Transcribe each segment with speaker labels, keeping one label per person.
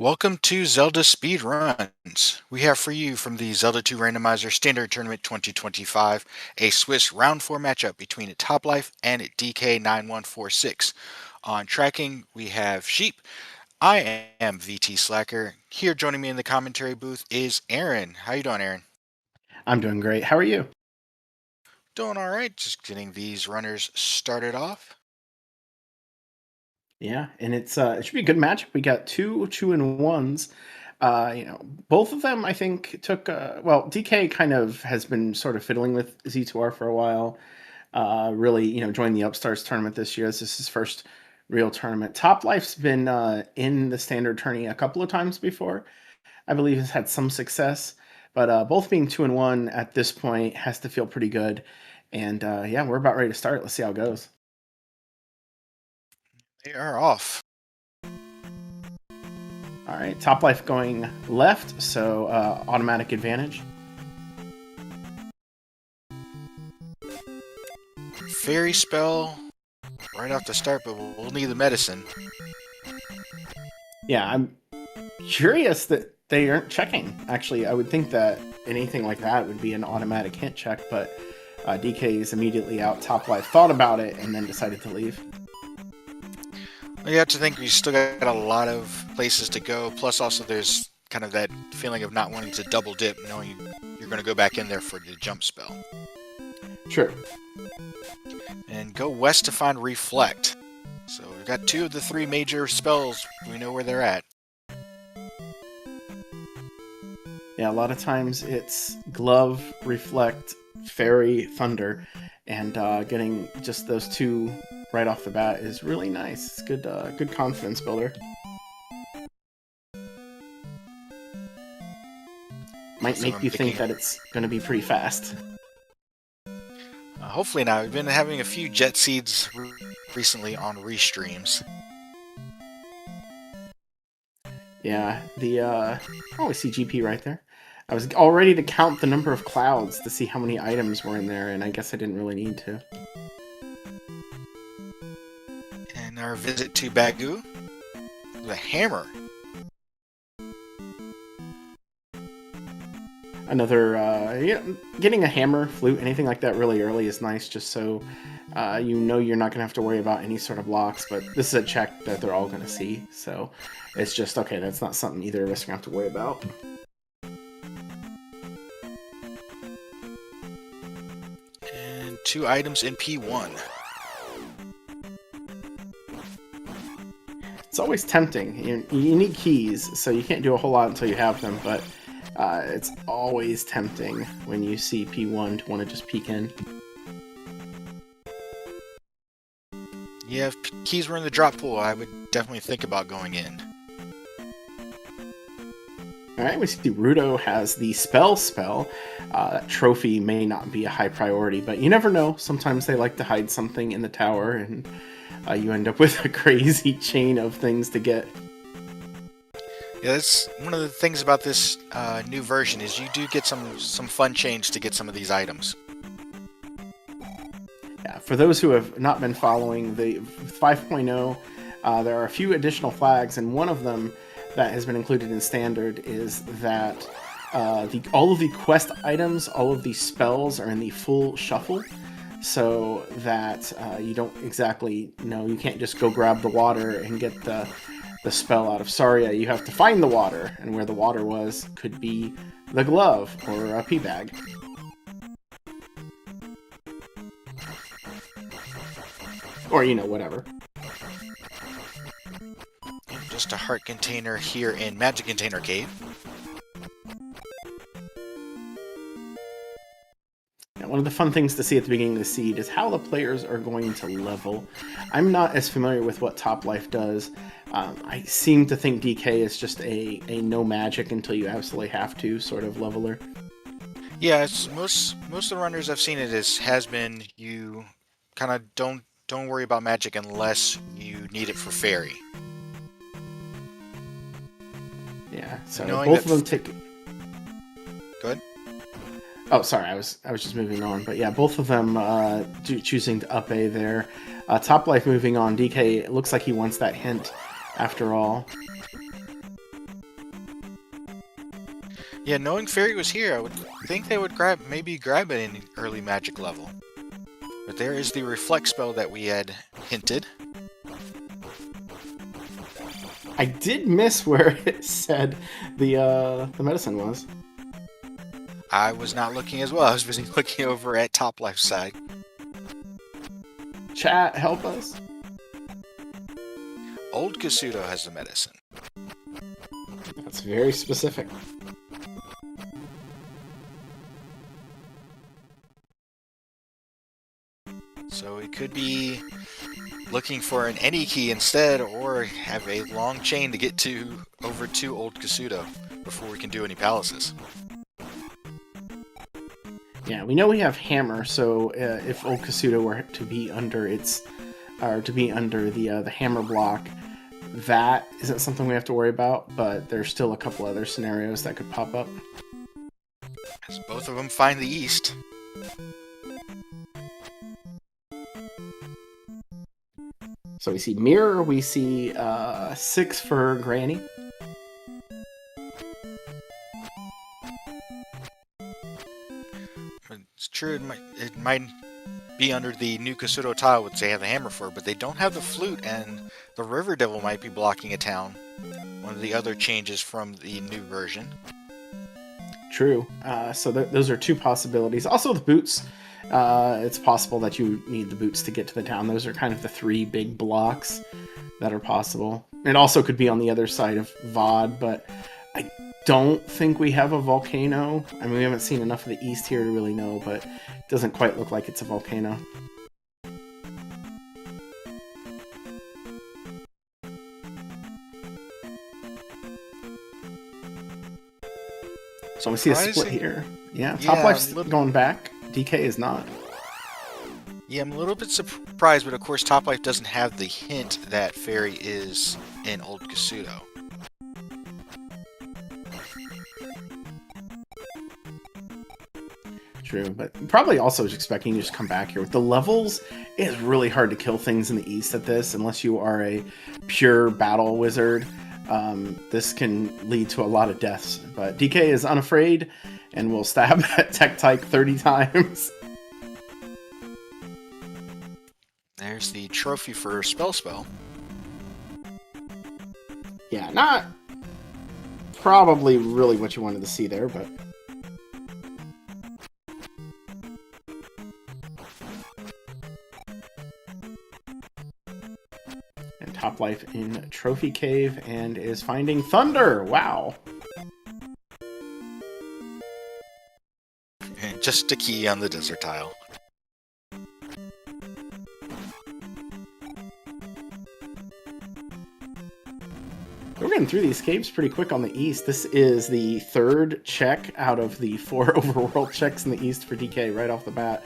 Speaker 1: Welcome to Zelda Speedruns. We have for you from the Zelda 2 Randomizer Standard Tournament 2025 a Swiss round 4 matchup between topplife and dk9146. On tracking, we have Sheep. I am VT Slacker. Here joining me in the commentary booth is Aaron. How you doing, Aaron?
Speaker 2: I'm doing great. How are you?
Speaker 1: Doing all right. Just getting these runners started off.
Speaker 2: Yeah, and it should be a good matchup. We got two and ones. Both of them I think took well, DK kind of has been sort of fiddling with Z2R for a while. Really, joined the Upstars tournament this year. This is his first real tournament. Top Life's been in the standard tourney a couple of times before. I believe has had some success, but both being 2-1 at this point has to feel pretty good. And yeah, we're about ready to start. Let's see how it goes.
Speaker 1: They are off.
Speaker 2: All right, Top Life going left, so automatic advantage.
Speaker 1: Fairy spell right off the start, but we'll need the medicine.
Speaker 2: Yeah, I'm curious that they aren't checking. Actually, I would think that anything like that would be an automatic hint check, but DK is immediately out. Top Life thought about it and then decided to leave.
Speaker 1: You have to think we still got a lot of places to go. Plus, also there's kind of that feeling of not wanting to double dip, knowing you're going to go back in there for the jump spell.
Speaker 2: Sure.
Speaker 1: And go west to find Reflect. So we've got two of the three major spells. We know where they're at.
Speaker 2: Yeah, a lot of times it's Glove, Reflect, Fairy, Thunder, and getting just those two right off the bat is really nice. It's good, good confidence builder. Might make you think that it's going to be pretty fast.
Speaker 1: Hopefully not. We've been having a few Jet Seeds recently on restreams.
Speaker 2: Yeah, oh, I see GP right there. I was all ready to count the number of clouds to see how many items were in there, and I guess I didn't really need to.
Speaker 1: And our visit to Bagu, the hammer.
Speaker 2: Another, getting a hammer, flute, anything like that really early is nice, just so you know you're not going to have to worry about any sort of blocks, but this is a check that they're all going to see, so it's just, okay, that's not something either of us are going to have to worry about.
Speaker 1: And two items in P1.
Speaker 2: It's always tempting. You need keys, so you can't do a whole lot until you have them, but it's always tempting when you see P1 to want to just peek in.
Speaker 1: Yeah, if keys were in the drop pool, I would definitely think about going in.
Speaker 2: Alright, we see Rudo has the spell. That trophy may not be a high priority, but you never know. Sometimes they like to hide something in the tower, and you end up with a crazy chain of things to get.
Speaker 1: Yeah, that's one of the things about this new version is you do get some fun chains to get some of these items.
Speaker 2: Yeah, for those who have not been following the 5.0, there are a few additional flags, and one of them that has been included in Standard is that all of the quest items, all of the spells are in the full shuffle, so that you don't exactly know, you can't just go grab the water and get the spell out of Saria. You have to find the water, and where the water was could be the glove or a pea bag. Or, whatever.
Speaker 1: Just a heart container here in Magic Container Cave.
Speaker 2: Now, one of the fun things to see at the beginning of the seed is how the players are going to level. I'm not as familiar with what Top Life does. I seem to think DK is just a no magic until you absolutely have to sort of leveler.
Speaker 1: Yeah, it's most of the runners I've seen has been you kind of don't worry about magic unless you need it for fairy.
Speaker 2: Yeah, so both of them take.
Speaker 1: Go ahead.
Speaker 2: Oh, sorry, I was just moving on, but yeah, both of them choosing to up A there. Top Life moving on. DK, it looks like he wants that hint after all.
Speaker 1: Yeah, knowing Fairy was here, I would think they would maybe grab it in early magic level. But there is the reflect spell that we had hinted.
Speaker 2: I did miss where it said the medicine was.
Speaker 1: I was not looking as well. I was busy looking over at Toplife's side.
Speaker 2: Chat, help us.
Speaker 1: Old Kasuto has the medicine.
Speaker 2: That's very specific.
Speaker 1: So we could be looking for an any key instead, or have a long chain to get over to Old Kasuto before we can do any palaces.
Speaker 2: Yeah, we know we have hammer, so if Old Kasuto were to be under the hammer block, that isn't something we have to worry about. But there's still a couple other scenarios that could pop up.
Speaker 1: As both of them find the east.
Speaker 2: So we see mirror, we see 6 for Granny.
Speaker 1: It's true, it might be under the new Kasuto tile, which they have the hammer for, but they don't have the flute, and the River Devil might be blocking a town. One of the other changes from the new version.
Speaker 2: True. So those are 2 possibilities. Also the boots. It's possible that you need the boots to get to the town. Those are kind of the 3 big blocks that are possible. It also could be on the other side of VOD, but I don't think we have a volcano. I mean, we haven't seen enough of the east here to really know, but it doesn't quite look like it's a volcano. So we see a split here. Yeah, Toplife's going back. DK is not.
Speaker 1: Yeah, I'm a little bit surprised, but of course Toplife doesn't have the hint that Fairy is in Old Kasuto.
Speaker 2: True, but probably also is expecting you to just come back here. With the levels, it is really hard to kill things in the east at this, unless you are a pure battle wizard. This can lead to a lot of deaths, but DK is unafraid and will stab at Tech Tyke 30 times.
Speaker 1: There's the trophy for Spell.
Speaker 2: Yeah, not probably really what you wanted to see there, but... And Toplife in Trophy Cave and is finding Thunder! Wow!
Speaker 1: And just a key on the desert tile.
Speaker 2: We're getting through these caves pretty quick on the east. This is the 3rd check out of the 4 overworld checks in the east for DK right off the bat.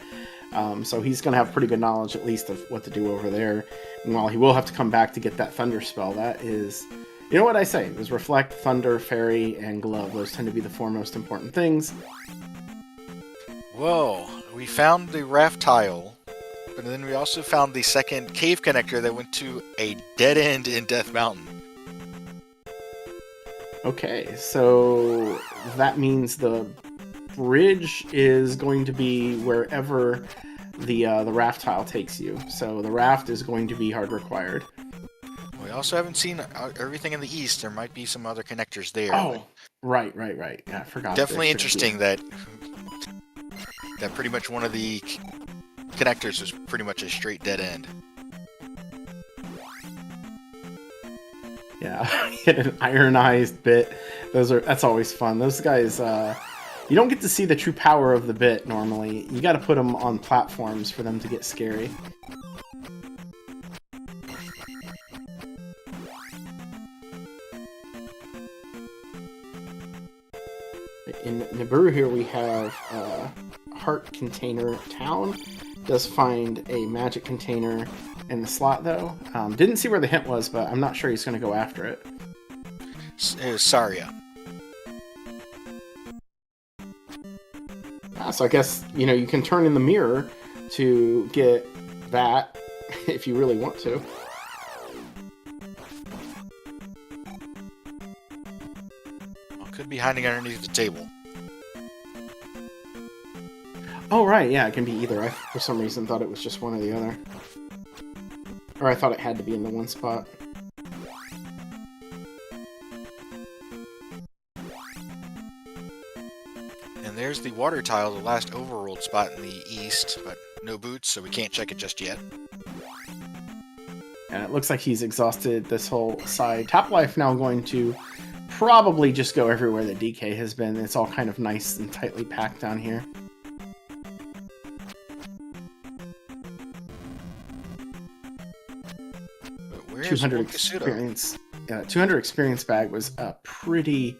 Speaker 2: So he's going to have pretty good knowledge at least of what to do over there. And while he will have to come back to get that Thunder spell, that is... You know what I say? It was Reflect, Thunder, Fairy, and Glove. Those tend to be the 4 most important things.
Speaker 1: Whoa, we found the raft tile, but then we also found the 2nd cave connector that went to a dead end in Death Mountain.
Speaker 2: Okay, so that means the bridge is going to be wherever the raft tile takes you. So the raft is going to be hard required.
Speaker 1: We also haven't seen everything in the east. There might be some other connectors there.
Speaker 2: Oh, right. Yeah, I forgot.
Speaker 1: Definitely interesting that pretty much one of the connectors is pretty much a straight dead end.
Speaker 2: Yeah, hit an ironized bit. That's always fun. Those guys, you don't get to see the true power of the bit normally. You got to put them on platforms for them to get scary. In Nibiru here we have Heart Container Town. Does find a magic container in the slot though. Didn't see where the hint was, but I'm not sure he's going to go after it.
Speaker 1: It was Saria.
Speaker 2: So I guess, you can turn in the mirror to get that if you really want to.
Speaker 1: Well, could be hiding underneath the table.
Speaker 2: Oh, right, yeah, it can be either. I, for some reason, thought it was just one or the other. Or I thought it had to be in the one spot.
Speaker 1: And there's the water tile, the last overworld spot in the east, but no boots, so we can't check it just yet.
Speaker 2: And it looks like he's exhausted this whole side. Topplife now going to probably just go everywhere that DK has been. It's all kind of nice and tightly packed down here.
Speaker 1: But where is
Speaker 2: 200
Speaker 1: Kasuda?
Speaker 2: experience. 200 experience bag was a pretty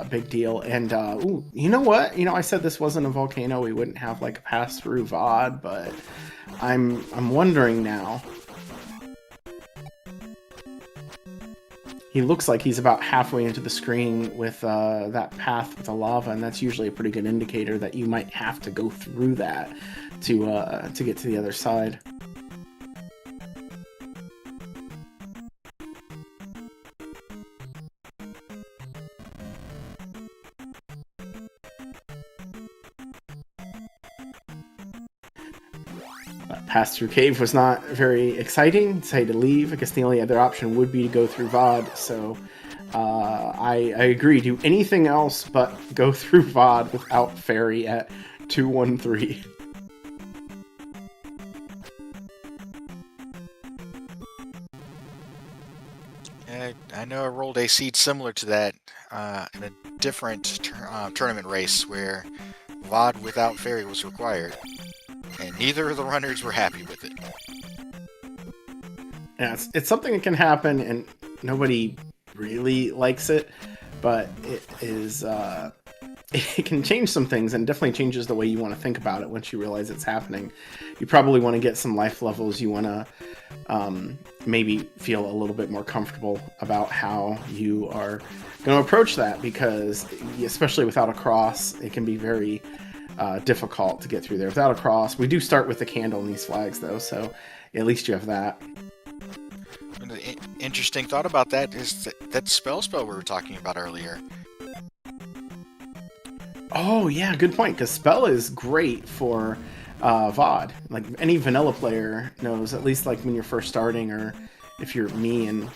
Speaker 2: big deal. And ooh, you know what? You know, I said this wasn't a volcano. We wouldn't have like a pass through VOD, but I'm wondering now. He looks like he's about halfway into the screen with that path with the lava, and that's usually a pretty good indicator that you might have to go through that to get to the other side. Pass-through cave was not very exciting. Decided to leave. I guess the only other option would be to go through VOD. So I agree. Do anything else but go through VOD without Fairy at 213.
Speaker 1: I know I rolled a seed similar to that in a different tournament race where VOD without Fairy was required. And neither of the runners were happy with it.
Speaker 2: Yeah, it's something that can happen, and nobody really likes it, but it is it can change some things, and definitely changes the way you want to think about it once you realize it's happening. You probably want to get some life levels. You want to maybe feel a little bit more comfortable about how you are going to approach that, because especially without a cross, it can be very difficult to get through there without a cross. We do start with the candle in these flags, though, so at least you have that.
Speaker 1: And the interesting thought about that is that spell we were talking about earlier.
Speaker 2: Oh, yeah, good point, because spell is great for VOD. Like, any vanilla player knows, at least like when you're first starting, or if you're me and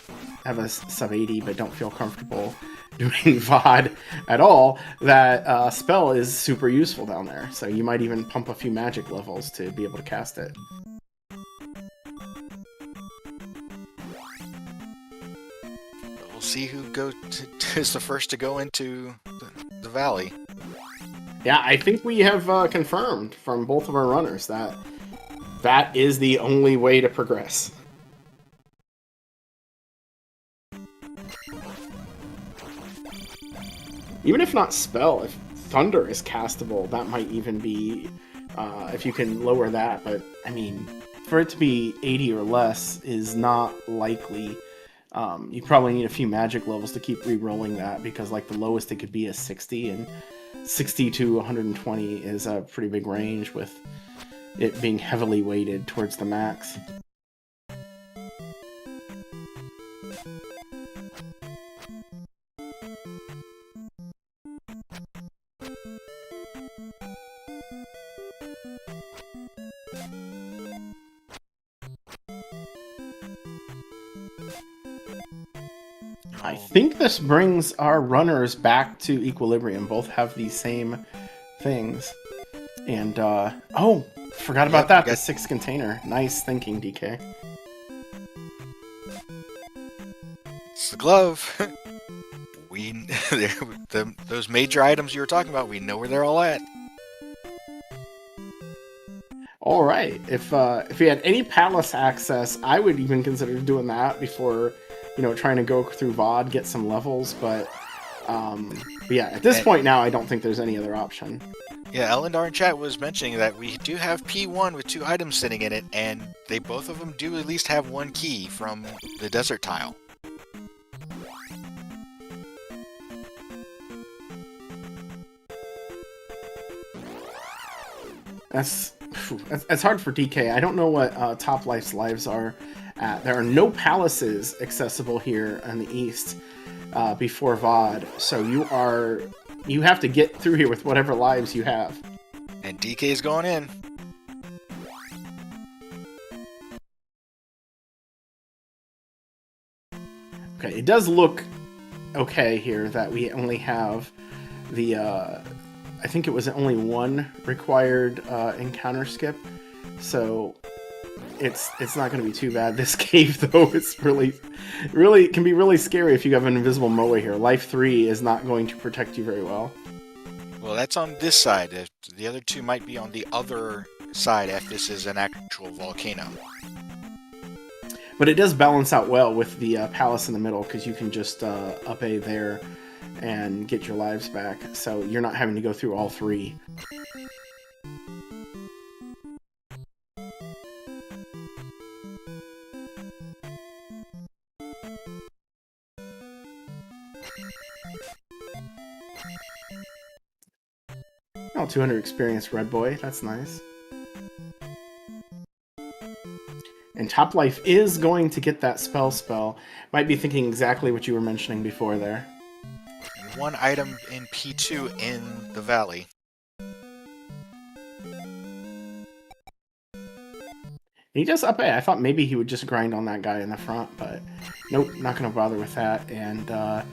Speaker 2: have a sub 80 but don't feel comfortable doing VOD at all, that spell is super useful down there. So you might even pump a few magic levels to be able to cast it.
Speaker 1: We'll see who is the first to go into the valley.
Speaker 2: Yeah, I think we have confirmed from both of our runners that that is the only way to progress. Even if not spell, if thunder is castable, that might even be, if you can lower that. But, I mean, for it to be 80 or less is not likely. You probably need a few magic levels to keep re-rolling that, because, like, the lowest it could be is 60, and 60 to 120 is a pretty big range, with it being heavily weighted towards the max. I think this brings our runners back to equilibrium. Both have the same things. And, oh, forgot about that. The 6 container. Nice thinking, DK.
Speaker 1: It's the glove. Those major items you were talking about, we know where they're all at.
Speaker 2: All right. If we had any palace access, I would even consider doing that before, you know, trying to go through VOD, get some levels. But yeah, at this point now, I don't think there's any other option.
Speaker 1: Yeah, Elendar in chat was mentioning that we do have P1 with 2 items sitting in it, and both of them do at least have 1 key from the desert tile.
Speaker 2: That's hard for DK. I don't know what Toplife's lives are at. There are no palaces accessible here in the east. before VOD, so you have to get through here with whatever lives you have.
Speaker 1: And DK is going in.
Speaker 2: Okay, it does look okay here that we only have the I think it was only one required encounter skip, so it's not going to be too bad. This cave though is really can be really scary if you have an invisible moa here. Life 3 is not going to protect you very well.
Speaker 1: Well, that's on this side. The other two might be on the other side if this is an actual volcano.
Speaker 2: But it does balance out well with the palace in the middle, because you can just up A there and get your lives back, so you're not having to go through all three. Oh, 200 experience, Red Boy. That's nice. And Toplife is going to get that spell. Might be thinking exactly what you were mentioning before there.
Speaker 1: And one item in P2 in the valley.
Speaker 2: He does up A. I thought maybe he would just grind on that guy in the front, but nope, not going to bother with that. And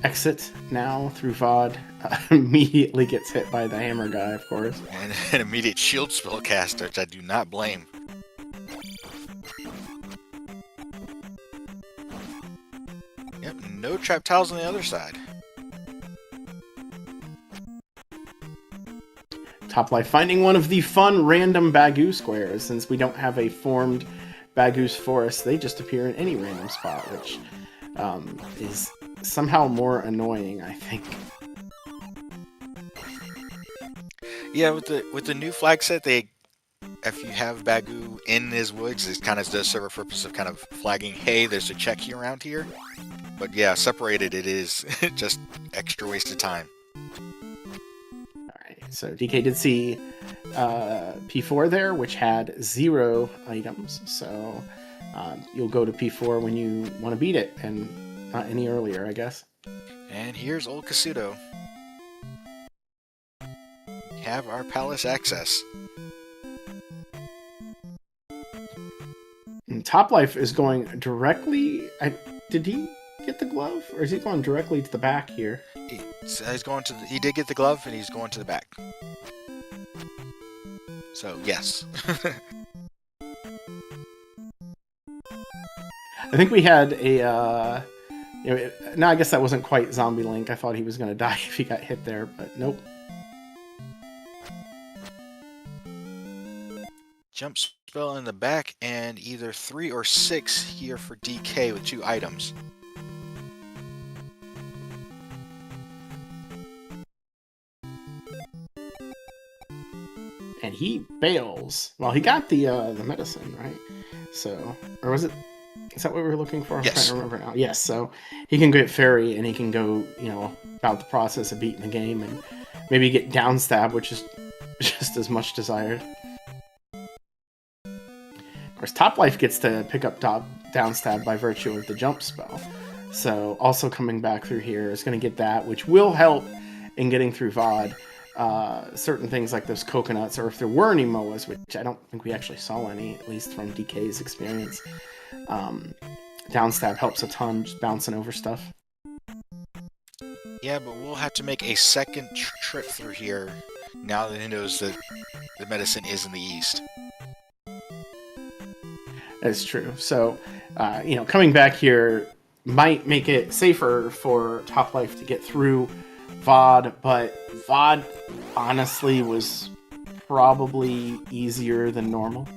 Speaker 2: exit now through VOD. Immediately gets hit by the hammer guy, of course.
Speaker 1: And an immediate shield spell cast, which I do not blame. Yep, no trap tiles on the other side.
Speaker 2: Toplife finding one of the fun random Bagoo squares. Since we don't have a formed Bagoo's forest, they just appear in any random spot, which is somehow more annoying, I think.
Speaker 1: Yeah, with the new flag set, if you have Bagoo in his woods, it kind of does serve a purpose of kind of flagging, hey, there's a check around here. But yeah, separated, it is just extra waste of time.
Speaker 2: Alright, so DK did see P4 there, which had 0 items. So you'll go to P4 when you want to beat it, and not any earlier, I guess.
Speaker 1: And here's Old Casuto. We have our palace access.
Speaker 2: And Toplife is going directly... did he get the glove? Or is he going directly to the back here?
Speaker 1: He's going to he did get the glove, and he's going to the back. So, yes.
Speaker 2: I think we had a... no, I guess that wasn't quite Zombie Link. I thought he was going to die if he got hit there, but nope.
Speaker 1: Jump spell in the back, and either 3 or 6 here for DK with 2 items.
Speaker 2: And he bails. Well, he got the medicine, right? So, or was it? Is that what we were looking for? I'm
Speaker 1: Yes.
Speaker 2: trying to remember now. Yes. So he can get Fairy, and he can go, about the process of beating the game, and maybe get down stab, which is just as much desired. Of course, Toplife gets to pick up down stab by virtue of the jump spell. So also coming back through here is going to get that, which will help in getting through VOD. Certain things like those coconuts, or if there were any moas, which I don't think we actually saw any, at least from DK's experience. Downstab helps a ton, just bouncing over stuff.
Speaker 1: Yeah, but we'll have to make a second trip through here now that he knows that the medicine is in the east.
Speaker 2: That's true. So, coming back here might make it safer for Toplife to get through VOD, but VOD honestly was probably easier than normal.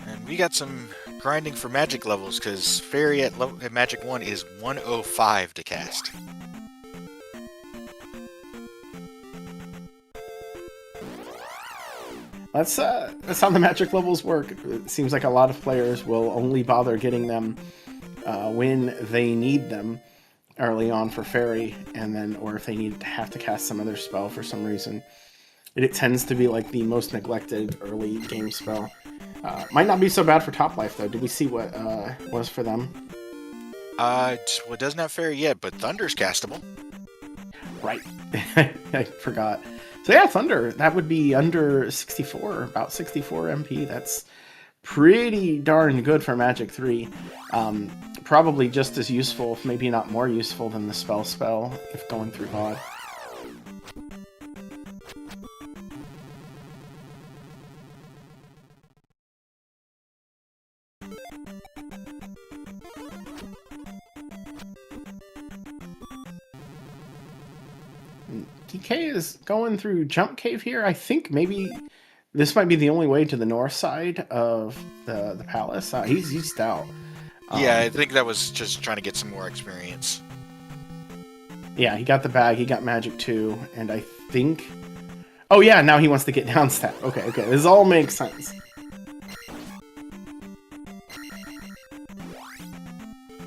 Speaker 1: And we got some grinding for magic levels, because Fairy at Magic 1 is 105 to cast.
Speaker 2: That's how the magic levels work. It seems like a lot of players will only bother getting them when they need them early on for Fairy, and then, or if they have to cast some other spell for some reason. It tends to be like the most neglected early game spell. Might not be so bad for Toplife though. Did we see what was for them?
Speaker 1: Well, it doesn't have fairy yet, but Thunder's castable.
Speaker 2: Right. I forgot. So yeah, Thunder, that would be under 64, about 64 MP. That's pretty darn good for Magic 3. Probably just as useful, if maybe not more useful than the Spell, if going through VOD. DK is going through Jump Cave here. I think maybe this might be the only way to the north side of the palace. He's stout.
Speaker 1: Yeah, I think that was just trying to get some more experience.
Speaker 2: Yeah, he got the bag, he got Magic 2, and I think... Oh yeah, now he wants to get down stat. Okay, this all makes sense.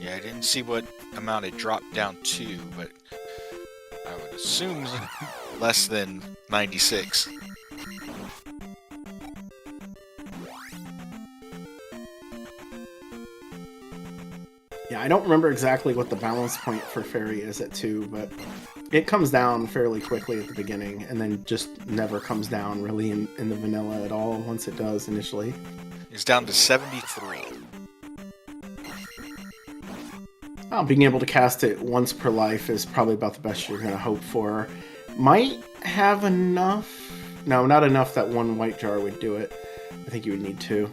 Speaker 1: Yeah, I didn't see what amount it dropped down to, but I would assume less than 96.
Speaker 2: Yeah, I don't remember exactly what the balance point for Fairy is at 2, but it comes down fairly quickly at the beginning, and then just never comes down really in the vanilla at all once it does initially.
Speaker 1: It's down to 73.
Speaker 2: Being able to cast it once per life is probably about the best you're going to hope for. Might have enough... No, not enough that one white jar would do it. I think you would need 2.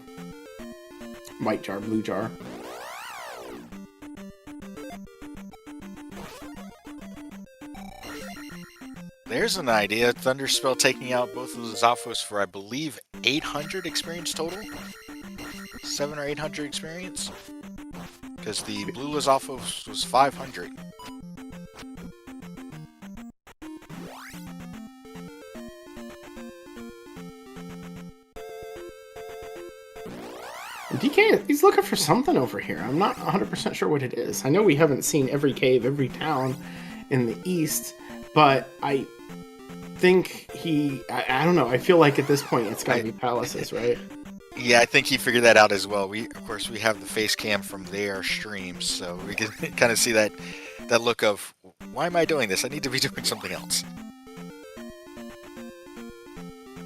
Speaker 2: White jar, blue jar.
Speaker 1: There's an idea. Thunderspell taking out both of the Zaphos for, I believe, 800 experience total? 7 or 800 experience? Because the blue Zaphos was 500.
Speaker 2: DK, he's looking for something over here. I'm not 100% sure what it is. I know we haven't seen every cave, every town in the east, but I think I don't know. I feel like at this point it's got to be palaces, right?
Speaker 1: Yeah, I think he figured that out as well. Of course, we have the face cam from their streams, so we can kind of see that look of, why am I doing this? I need to be doing something else.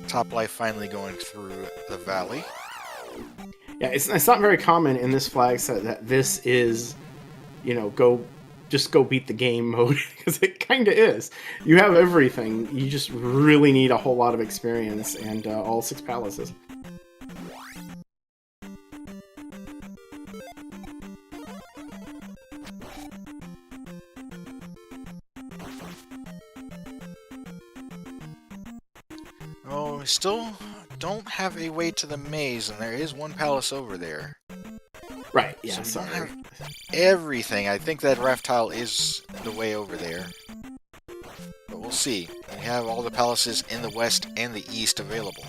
Speaker 1: Topplife finally going through the valley.
Speaker 2: Yeah, it's not very common in this flag set that this is, just go beat the game mode, because it kind of is. You have everything. You just really need a whole lot of experience and all 6 palaces.
Speaker 1: Oh, we still don't have a way to the maze, and there is one palace over there.
Speaker 2: Right, yeah,
Speaker 1: so we don't have everything. I think that raft tile is the way over there. But we'll see. We have all the palaces in the west and the east available.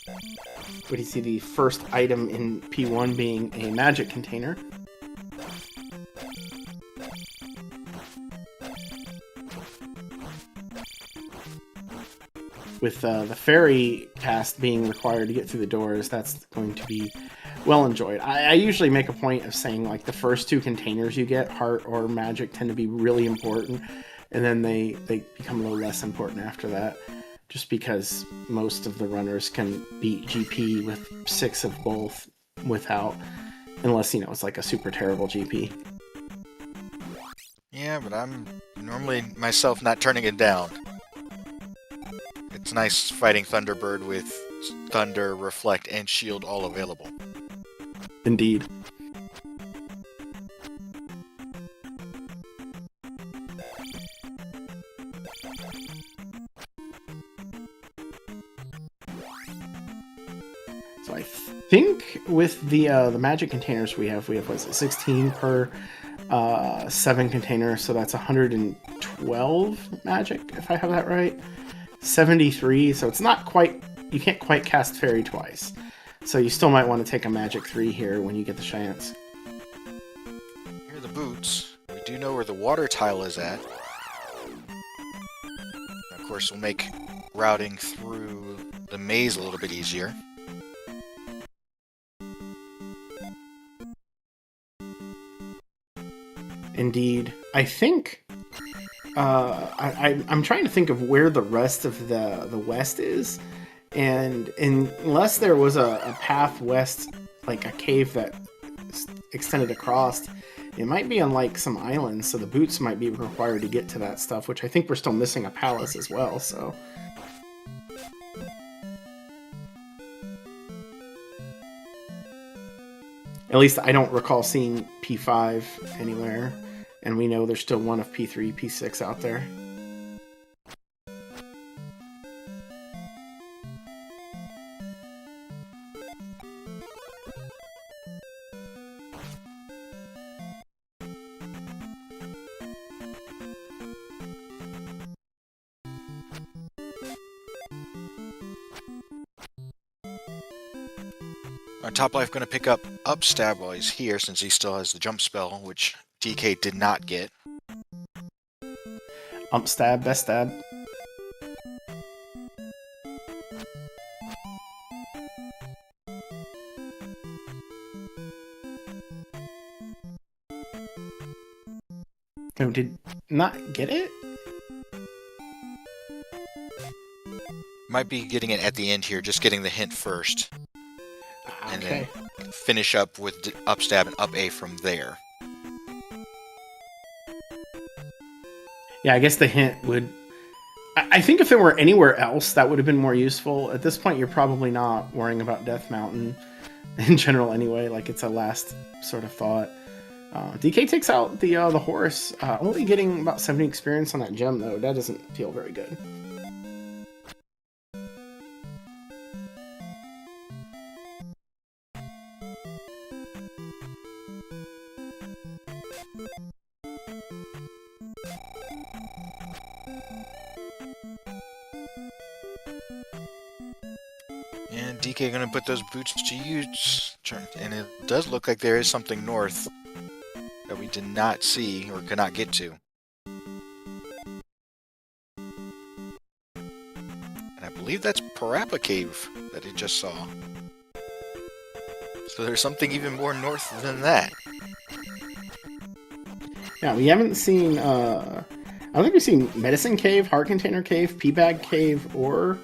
Speaker 2: What do you see the first item in P1 being a magic container? With the fairy cast being required to get through the doors, that's going to be well enjoyed. I usually make a point of saying, like, the first 2 containers you get, heart or magic, tend to be really important, and then they become a little less important after that, just because most of the runners can beat GP with 6 of both without, unless, it's like a super terrible GP.
Speaker 1: Yeah, but I'm normally myself not turning it down. It's nice fighting Thunderbird with Thunder, Reflect, and Shield all available.
Speaker 2: Indeed. So I think with the magic containers we have what's it, 16 per 7 containers, so that's 112 magic, if I have that right. 73, so it's not quite, you can't quite cast Fairy twice. So you still might want to take a Magic 3 here when you get the chance.
Speaker 1: Here are the boots. We do know where the water tile is at. Of course, we'll make routing through the maze a little bit easier.
Speaker 2: Indeed. I think I'm trying to think of where the rest of the west is, and unless there was a path west, like a cave that extended across, it might be on like some islands, so the boots might be required to get to that stuff, which I think we're still missing a palace as well, so... At least I don't recall seeing P5 anywhere, and we know there's still one of P3, P6 out there.
Speaker 1: Topplife going to pick up stab while he's here, since he still has the jump spell, which DK did not get.
Speaker 2: Stab, best stab. Oh, did not get it?
Speaker 1: Might be getting it at the end here, just getting the hint first. And
Speaker 2: Okay.
Speaker 1: then finish up with up stab and up A from there.
Speaker 2: Yeah, I guess the hint would... I think if it were anywhere else, that would have been more useful. At this point, you're probably not worrying about Death Mountain in general anyway, like it's a last sort of thought. DK takes out the horse, only getting about 70 experience on that gem, though. That doesn't feel very good.
Speaker 1: And DK gonna put those boots to use, and it does look like there is something north that we did not see or could not get to. And I believe that's Parappa Cave that he just saw. So there's something even more north than that.
Speaker 2: Yeah, we haven't seen, I don't think we've seen Medicine Cave, Heart Container Cave, P-Bag Cave, or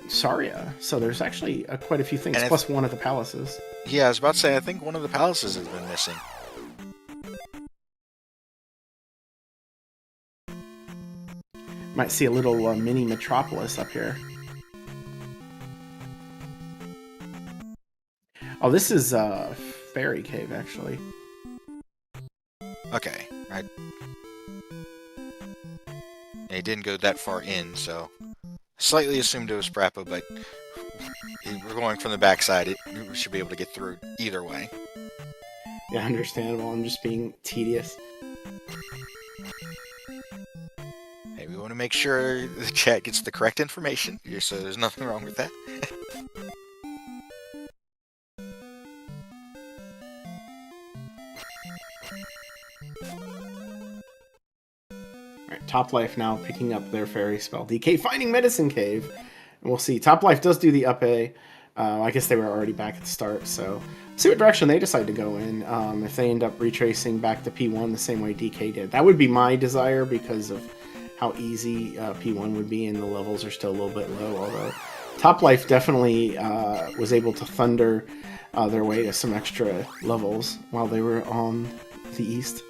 Speaker 2: Saria. So there's actually quite a few things, plus one of the palaces.
Speaker 1: Yeah, I was about to say, I think one of the palaces has been missing.
Speaker 2: Might see a little mini metropolis up here. Oh, this is Fairy Cave, actually.
Speaker 1: Okay, right. He didn't go that far in, so slightly assumed it was Parappa, but we're going from the backside. We should be able to get through either way.
Speaker 2: Yeah, understandable. I'm just being tedious.
Speaker 1: Hey, we want to make sure the chat gets the correct information, so there's nothing wrong with that.
Speaker 2: Alright, Topplife now picking up their fairy spell. DK finding Medicine Cave. And we'll see. Topplife does do the up A. I guess they were already back at the start, so see what direction they decide to go in. If they end up retracing back to P1 the same way DK did. That would be my desire because of how easy P1 would be, and the levels are still a little bit low, although Topplife definitely was able to thunder their way to some extra levels while they were on the east.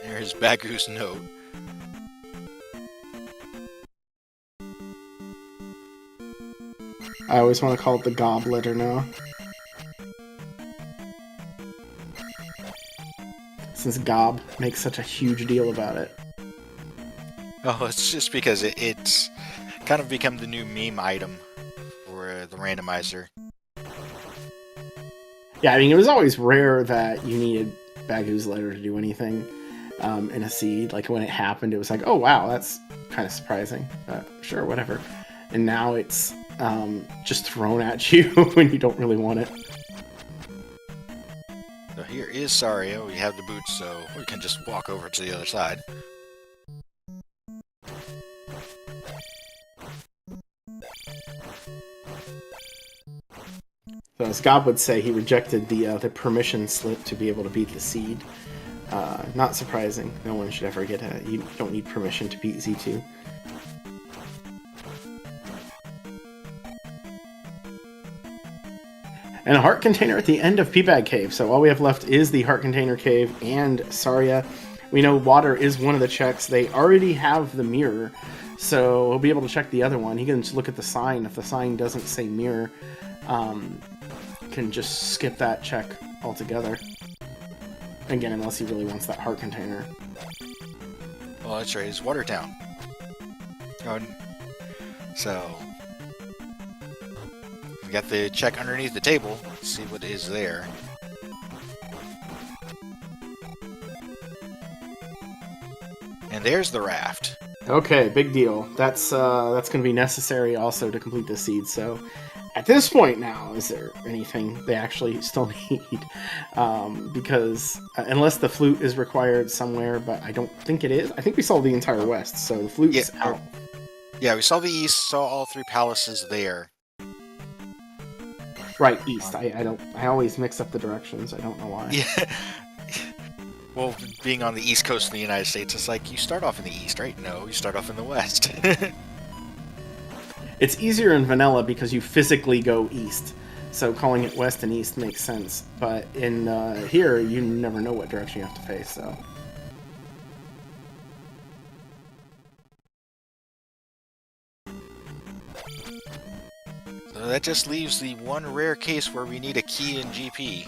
Speaker 1: There's Bagu's note.
Speaker 2: I always want to call it the Gob letter now, since Gob makes such a huge deal about it.
Speaker 1: Oh, it's just because it's kind of become the new meme item for the randomizer.
Speaker 2: Yeah, I mean, it was always rare that you needed Bagu's letter to do anything in a seed. Like, when it happened, it was like, oh, wow, that's kind of surprising. But sure, whatever. And now it's just thrown at you when you don't really want it.
Speaker 1: So here is Saria. We have the boots, so we can just walk over to the other side.
Speaker 2: So as God would say, he rejected the permission slip to be able to beat the seed. Not surprising. No one should ever get a... You don't need permission to beat Z2. And a heart container at the end of Peabag Cave. So all we have left is the heart container cave and Saria. We know water is one of the checks. They already have the mirror, so we'll be able to check the other one. He can just look at the sign. If the sign doesn't say mirror, can just skip that check altogether. Again, unless he really wants that heart container.
Speaker 1: Well, that's right. It's Watertown. So we got the check underneath the table. Let's see what is there. And there's the raft.
Speaker 2: Okay, big deal. That's going to be necessary also to complete the seed. So at this point now, is there anything they actually still need? Because unless the flute is required somewhere, but I don't think it is. I think we saw the entire west, so the flute's out.
Speaker 1: Yeah, we saw the east, saw all three palaces there.
Speaker 2: Right, east. I always mix up the directions. I don't know why.
Speaker 1: Yeah. Well, being on the east coast of the United States, it's like you start off in the east, right? No, you start off in the west.
Speaker 2: It's easier in vanilla because you physically go east, so calling it west and east makes sense. But in here, you never know what direction you have to face, so...
Speaker 1: So that just leaves the one rare case where we need a key in GP.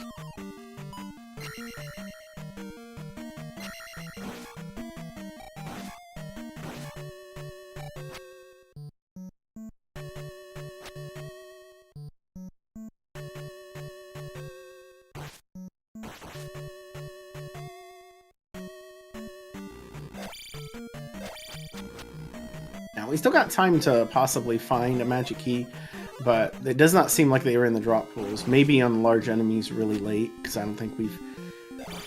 Speaker 2: Now, we still got time to possibly find a magic key, but it does not seem like they were in the drop pools. Maybe on large enemies really late, because I don't think we've...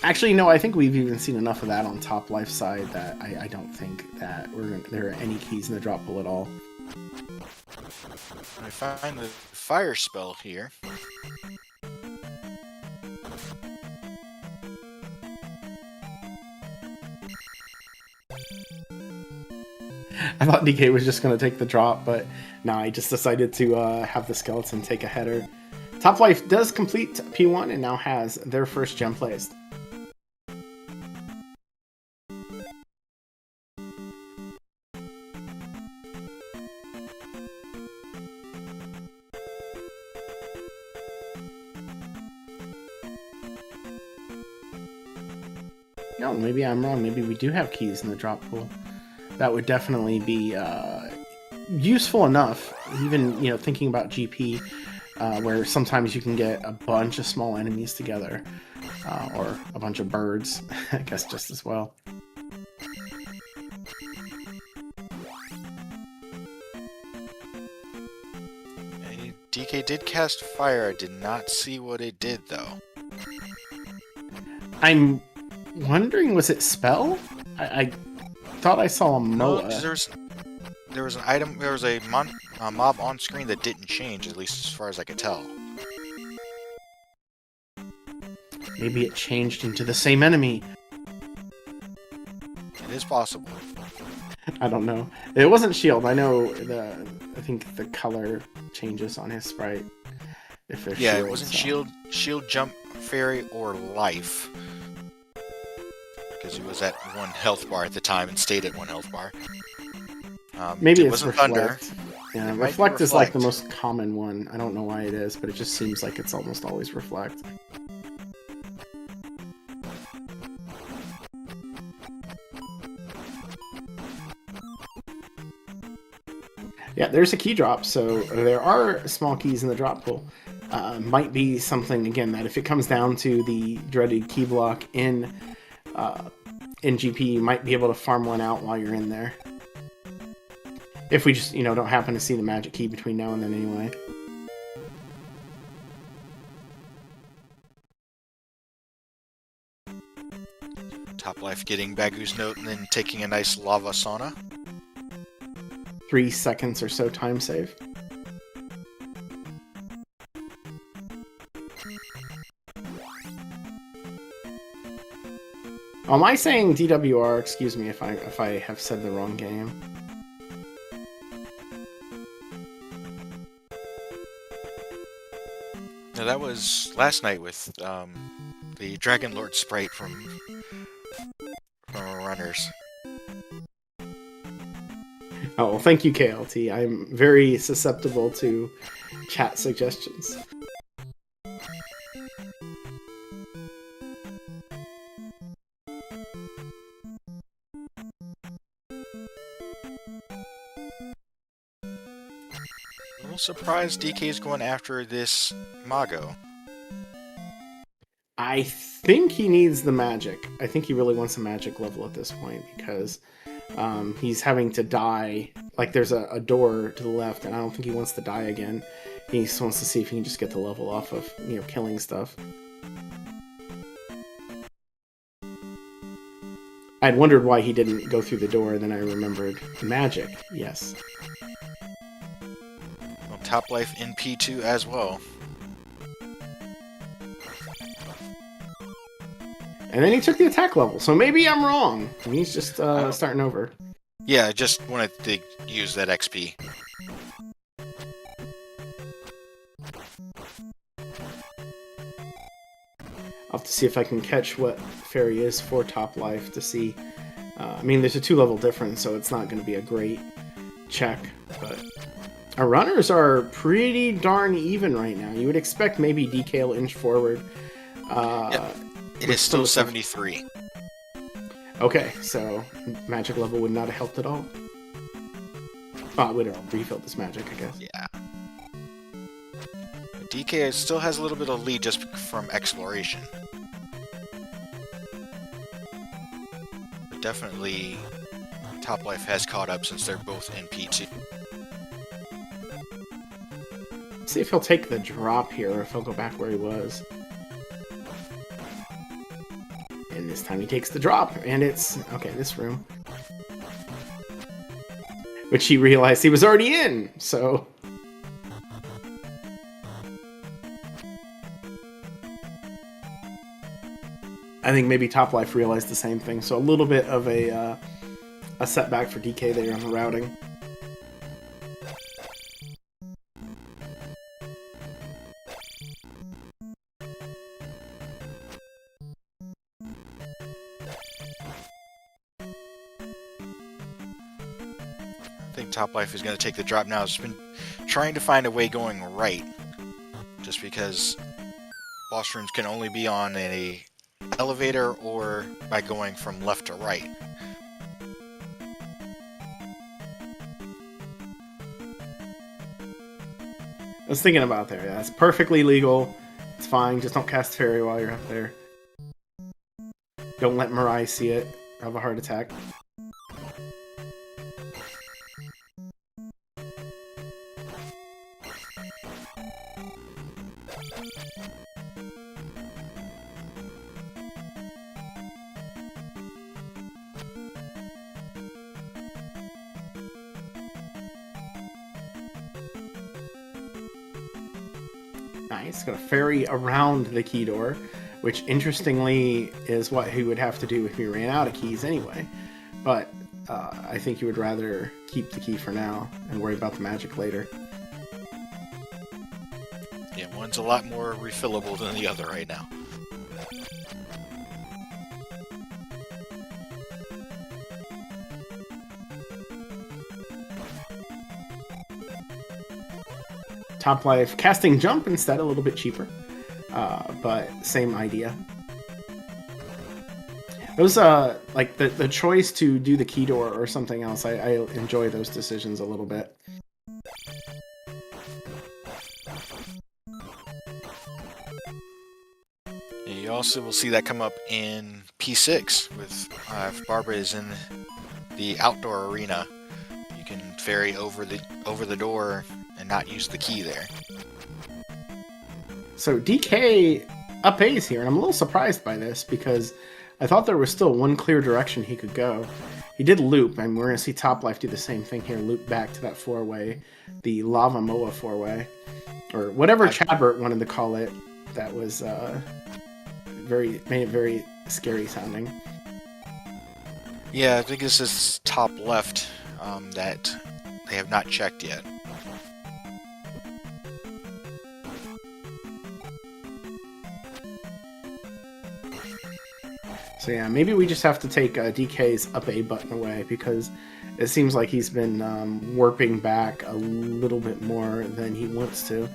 Speaker 2: Actually, no, I think we've even seen enough of that on top life side that I don't think that there are any keys in the drop pool at all.
Speaker 1: I find the fire spell here.
Speaker 2: I thought DK was just going to take the drop, but nah, I just decided to have the skeleton take a header. Top Life does complete P1 and now has their first gem placed. No, maybe I'm wrong. Maybe we do have keys in the drop pool. That would definitely be useful enough, even, you know, thinking about GP, where sometimes you can get a bunch of small enemies together, or a bunch of birds, I guess, just as well.
Speaker 1: DK did cast fire. I did not see what it did, though.
Speaker 2: I'm wondering, was it spell? I thought I saw a Moa.
Speaker 1: No, there was an item, there was a mob on screen that didn't change, at least as far as I could tell.
Speaker 2: Maybe it changed into the same enemy.
Speaker 1: It is possible.
Speaker 2: I don't know. It wasn't shield. I know I think the color changes on his sprite. If they're
Speaker 1: yeah,
Speaker 2: shield,
Speaker 1: it wasn't
Speaker 2: so.
Speaker 1: shield, jump, fairy, or life. Because he was at 1 health bar at the time and stayed at 1 health bar.
Speaker 2: Maybe
Speaker 1: it
Speaker 2: it's
Speaker 1: wasn't
Speaker 2: reflect.
Speaker 1: thunder.
Speaker 2: Yeah, reflect is like the most common one. I don't know why it is, but it just seems like it's almost always reflect. Yeah, there's a key drop, so there are small keys in the drop pool. Might be something, again, that if it comes down to the dreaded key block in GP, you might be able to farm one out while you're in there. If we just, you know, don't happen to see the magic key between now and then anyway.
Speaker 1: Top Life getting Bagu's note and then taking a nice lava sauna.
Speaker 2: 3 seconds or so time save. Am I saying DWR? Excuse me if I have said the wrong game.
Speaker 1: Now that was last night with the Dragon Lord sprite from our runners.
Speaker 2: Oh, well, thank you, KLT. I'm very susceptible to chat suggestions.
Speaker 1: A little surprised DK is going after this Mago.
Speaker 2: I think he needs the magic. I think he really wants a magic level at this point because he's having to die. Like there's a door to the left, and I don't think he wants to die again. He just wants to see if he can just get the level off of, you know, killing stuff. I'd wondered why he didn't go through the door, and then I remembered magic. Yes.
Speaker 1: Well, top life in P2 as well.
Speaker 2: And then he took the attack level, so maybe I'm wrong. And he's just starting over.
Speaker 1: Yeah, I just wanted to use that XP.
Speaker 2: I'll have to see if I can catch what fairy is for top life to see. I mean, there's a 2-level difference, so it's not going to be a great check. But our runners are pretty darn even right now. You would expect maybe DK will inch forward.
Speaker 1: Yep. It is still 73.
Speaker 2: Okay, so magic level would not have helped at all. Oh, it would have refilled this magic, I guess.
Speaker 1: Yeah. DK still has a little bit of lead just from exploration. But definitely, Top Life has caught up since they're both in P2.
Speaker 2: See if he'll take the drop here, or if he'll go back where he was. And this time he takes the drop, and it's... okay, this room. Which he realized he was already in, so... I think maybe Top Life realized the same thing, so a little bit of a setback for DK there on the routing.
Speaker 1: I think Top Life is going to take the drop now. It's been trying to find a way going right, just because boss rooms can only be on a elevator or by going from left to right.
Speaker 2: I was thinking about there. That's perfectly legal. It's fine. Just don't cast Fairy while you're up there. Don't let Mirai see it. Have a heart attack. Nice. Got a fairy around the key door, which interestingly is what he would have to do if he ran out of keys anyway. But I think he would rather keep the key for now and worry about the magic later.
Speaker 1: Yeah, one's a lot more refillable than the other right now.
Speaker 2: Top Life casting jump instead, a little bit cheaper, but same idea. Those like the choice to do the key door or something else, I enjoy those decisions a little bit.
Speaker 1: You also will see that come up in P6 with if Barbara is in the outdoor arena. You can ferry over the door and not use the key there.
Speaker 2: So DK up A's here, and I'm a little surprised by this because I thought there was still one clear direction he could go. He did loop, and we're going to see Top Life do the same thing here, loop back to that four-way, the Lava Moa four-way, or whatever Chadbert wanted to call it. That was made it very scary sounding.
Speaker 1: Yeah, I think this is top left that they have not checked yet.
Speaker 2: So yeah, maybe we just have to take DK's up A button away, because it seems like he's been warping back a little bit more than he wants to.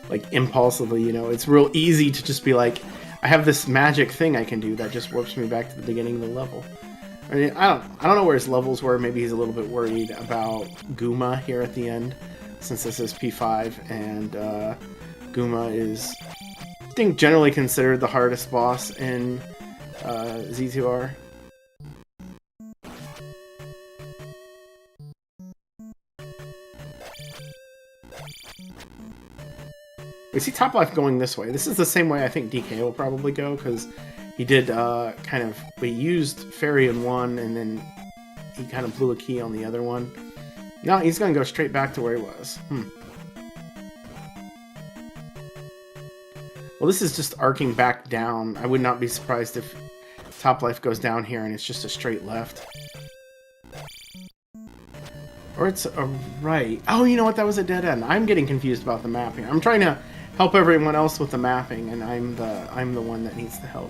Speaker 2: Like, impulsively, you know, it's real easy to just be like, I have this magic thing I can do that just warps me back to the beginning of the level. I mean, I don't know where his levels were. Maybe he's a little bit worried about Gooma here at the end, since this is P5, and Gooma is, I think, generally considered the hardest boss in Z2R. We see Toplife going this way. This is the same way I think DK will probably go, because he did he used Fairy in one, and then he kind of blew a key on the other one. No, he's going to go straight back to where he was. Well, this is just arcing back down. I would not be surprised if Toplife goes down here and it's just a straight left. Or it's a right. Oh, you know what? That was a dead end. I'm getting confused about the mapping. I'm trying to help everyone else with the mapping, and I'm the one that needs the help.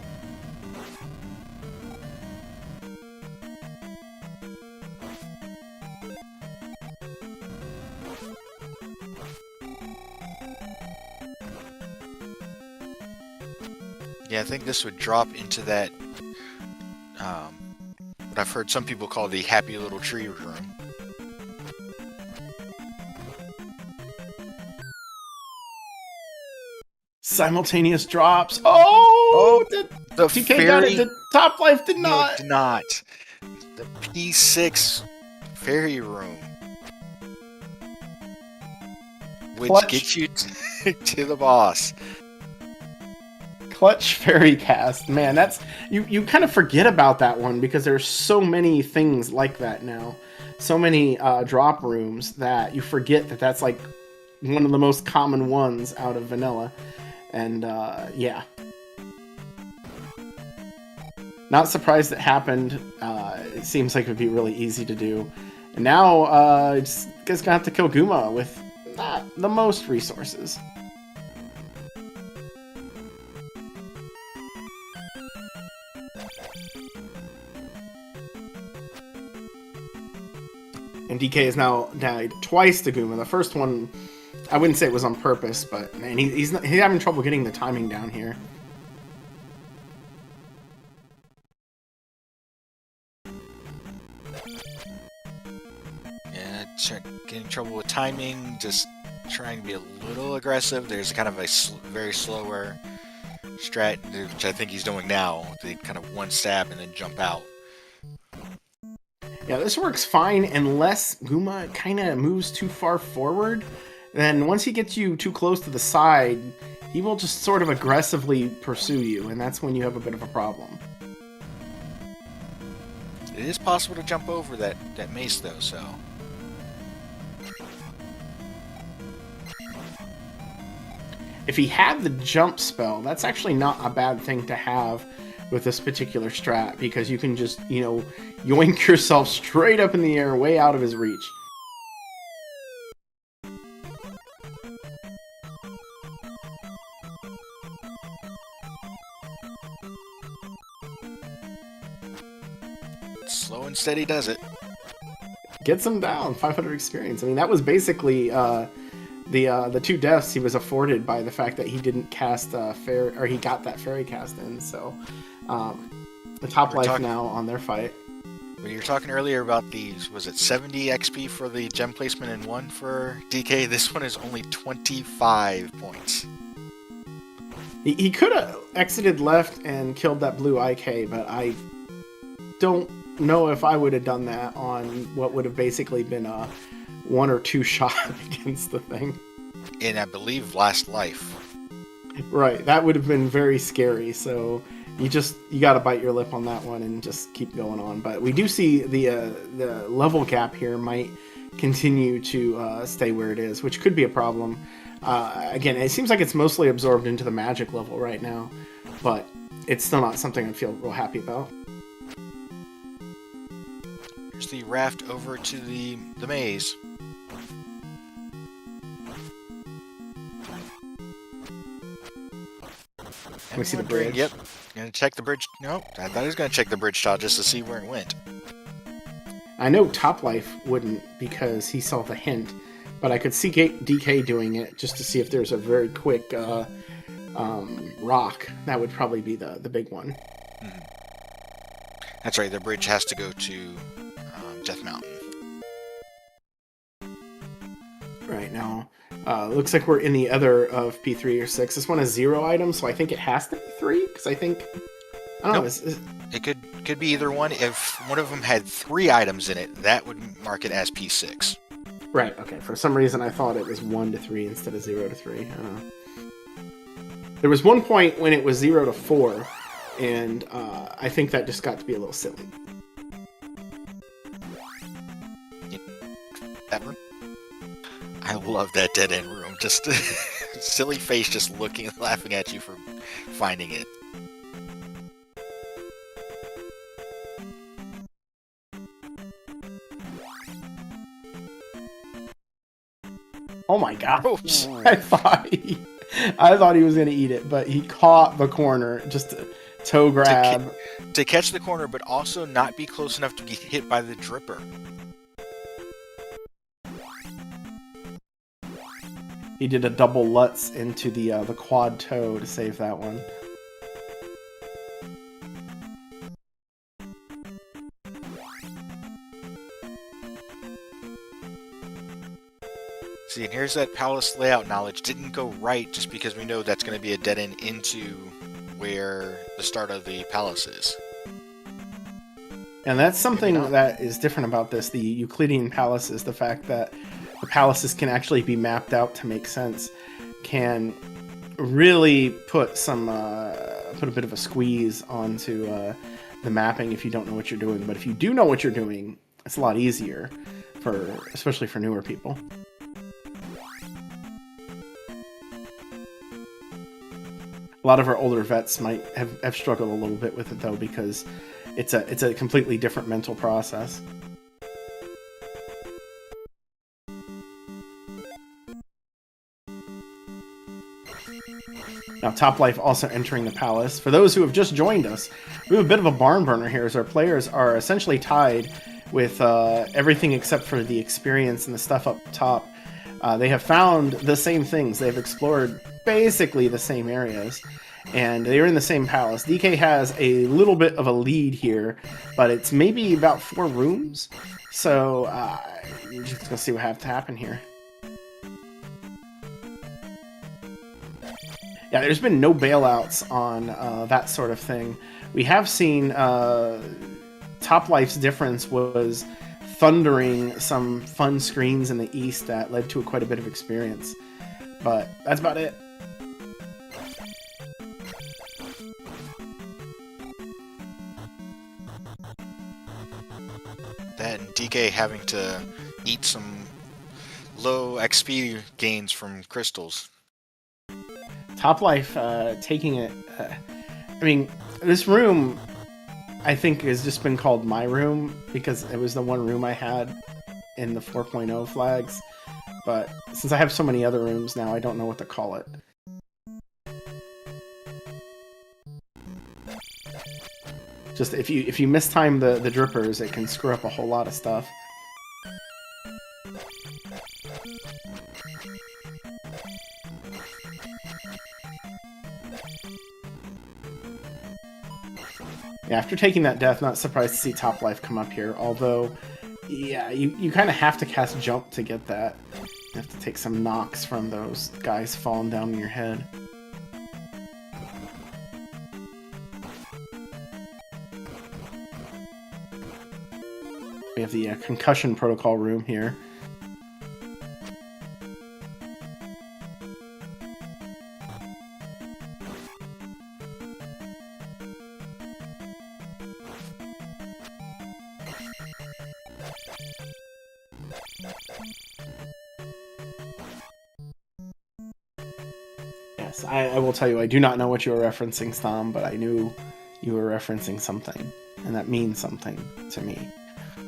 Speaker 1: Yeah, I think this would drop into that, what I've heard some people call the happy little tree room.
Speaker 2: Simultaneous drops. Oh,
Speaker 1: the
Speaker 2: TK got it. The Toplife did not.
Speaker 1: No, it did not. The P6 fairy room, which
Speaker 2: Clutch.
Speaker 1: gets you to the boss.
Speaker 2: Clutch fairy cast. Man, that's you kind of forget about that one, because there's so many things like that now. So many drop rooms that you forget that that's like one of the most common ones out of vanilla. And yeah. Not surprised it happened. It seems like it would be really easy to do. And now just gonna have to kill Gooma with not the most resources. And DK has now died twice to Gooma. The first one, I wouldn't say it was on purpose, but man, he's having trouble getting the timing down here.
Speaker 1: Yeah, getting trouble with timing, just trying to be a little aggressive. There's kind of a very slower strat, which I think he's doing now. They kind of one stab and then jump out.
Speaker 2: Yeah, this works fine unless Gooma kind of moves too far forward. Then once he gets you too close to the side, he will just sort of aggressively pursue you, and that's when you have a bit of a problem.
Speaker 1: It is possible to jump over that mace, though, so...
Speaker 2: If he had the jump spell, that's actually not a bad thing to have with this particular strat, because you can just, you know, yoink yourself straight up in the air, way out of his reach.
Speaker 1: Slow and steady does it.
Speaker 2: Gets him down, 500 experience. I mean, that was basically the two deaths he was afforded by the fact that he didn't cast fairy, or he got that fairy cast in. So the Toplife now on their fight.
Speaker 1: But you were talking earlier about these, was it 70 XP for the gem placement in one for DK? This one is only 25 points.
Speaker 2: He could have exited left and killed that blue IK, but I don't know if I would have done that on what would have basically been a 1 or 2 shot against the thing.
Speaker 1: And I believe last life.
Speaker 2: Right, that would have been very scary, so you gotta bite your lip on that one and just keep going on. But we do see the level gap here might continue to stay where it is, which could be a problem. Again, it seems like it's mostly absorbed into the magic level right now, but it's still not something I feel real happy about.
Speaker 1: Here's the raft over to the maze.
Speaker 2: Can we see the bridge?
Speaker 1: Yep. Gonna check the bridge. No, I thought he was gonna check the bridge tile just to see where it went.
Speaker 2: I know Topplife wouldn't because he saw the hint, but I could see DK doing it just to see if there's a very quick rock. That would probably be the big one.
Speaker 1: Mm-hmm. That's right, the bridge has to go to Death Mountain.
Speaker 2: Right now. Looks like we're in the other of P3 or 6. This one has 0 items, so I think it has to be 3, because I think... I don't know.
Speaker 1: It could be either one. If one of them had 3 items in it, that would mark it as P6.
Speaker 2: Right, okay. For some reason, I thought it was 1 to 3 instead of 0 to 3. I don't know. There was one point when it was 0 to 4, and I think that just got to be a little silly.
Speaker 1: I love that dead end room. Just silly face, just looking and laughing at you for finding it.
Speaker 2: Oh my gosh! I thought he was gonna eat it, but he caught the corner. Just a toe grab
Speaker 1: to catch the corner, but also not be close enough to get hit by the dripper.
Speaker 2: He did a double Lutz into the quad toe to save that one.
Speaker 1: See, and here's that palace layout knowledge. Didn't go right just because we know that's going to be a dead end into where the start of the palace is.
Speaker 2: And that's something that is different about this. The Euclidean palace is the fact that the palaces can actually be mapped out to make sense, can really put some put a bit of a squeeze onto the mapping if you don't know what you're doing. But if you do know what you're doing, it's a lot easier, especially for newer people. A lot of our older vets might have struggled a little bit with it though, because it's a completely different mental process. Now, Topplife also entering the palace. For those who have just joined us, we have a bit of a barn burner here, as our players are essentially tied with everything except for the experience and the stuff up top. They have found the same things. They've explored basically the same areas, and they're in the same palace. DK has a little bit of a lead here, but it's maybe about 4 rooms. So, we're just going to see what has to happen here. Yeah, there's been no bailouts on that sort of thing. We have seen Toplife's difference was thundering some fun screens in the east that led to quite a bit of experience. But that's about it.
Speaker 1: That and DK having to eat some low XP gains from crystals.
Speaker 2: Topplife taking it. I mean, this room, I think, has just been called my room because it was the one room I had in the 4.0 flags. But since I have so many other rooms now, I don't know what to call it. Just if you mistime the drippers, it can screw up a whole lot of stuff. Yeah, after taking that death, not surprised to see Topplife come up here, although, yeah, you kind of have to cast Jump to get that. You have to take some knocks from those guys falling down on your head. We have the concussion protocol room here. Yes, I will tell you, I do not know what you were referencing, Stom, but I knew you were referencing something, and that means something to me.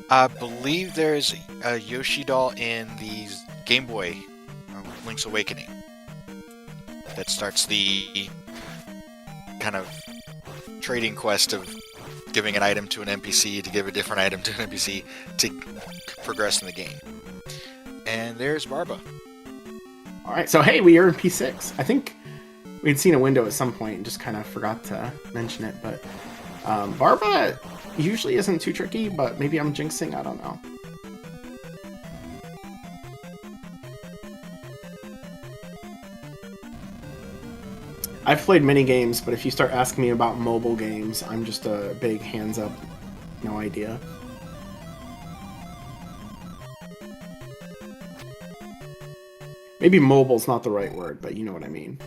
Speaker 1: I believe there's a Yoshi doll in the Game Boy Link's Awakening that starts the kind of trading quest of giving an item to an NPC to give a different item to an NPC to progress in the game. And there's Barba.
Speaker 2: All right, so hey, we are in P6. I think we'd seen a window at some point and just kind of forgot to mention it, but Barba usually isn't too tricky, but maybe I'm jinxing, I don't know. I've played many games, but if you start asking me about mobile games, I'm just a big hands up, no idea. Maybe mobile's not the right word, but you know what I mean.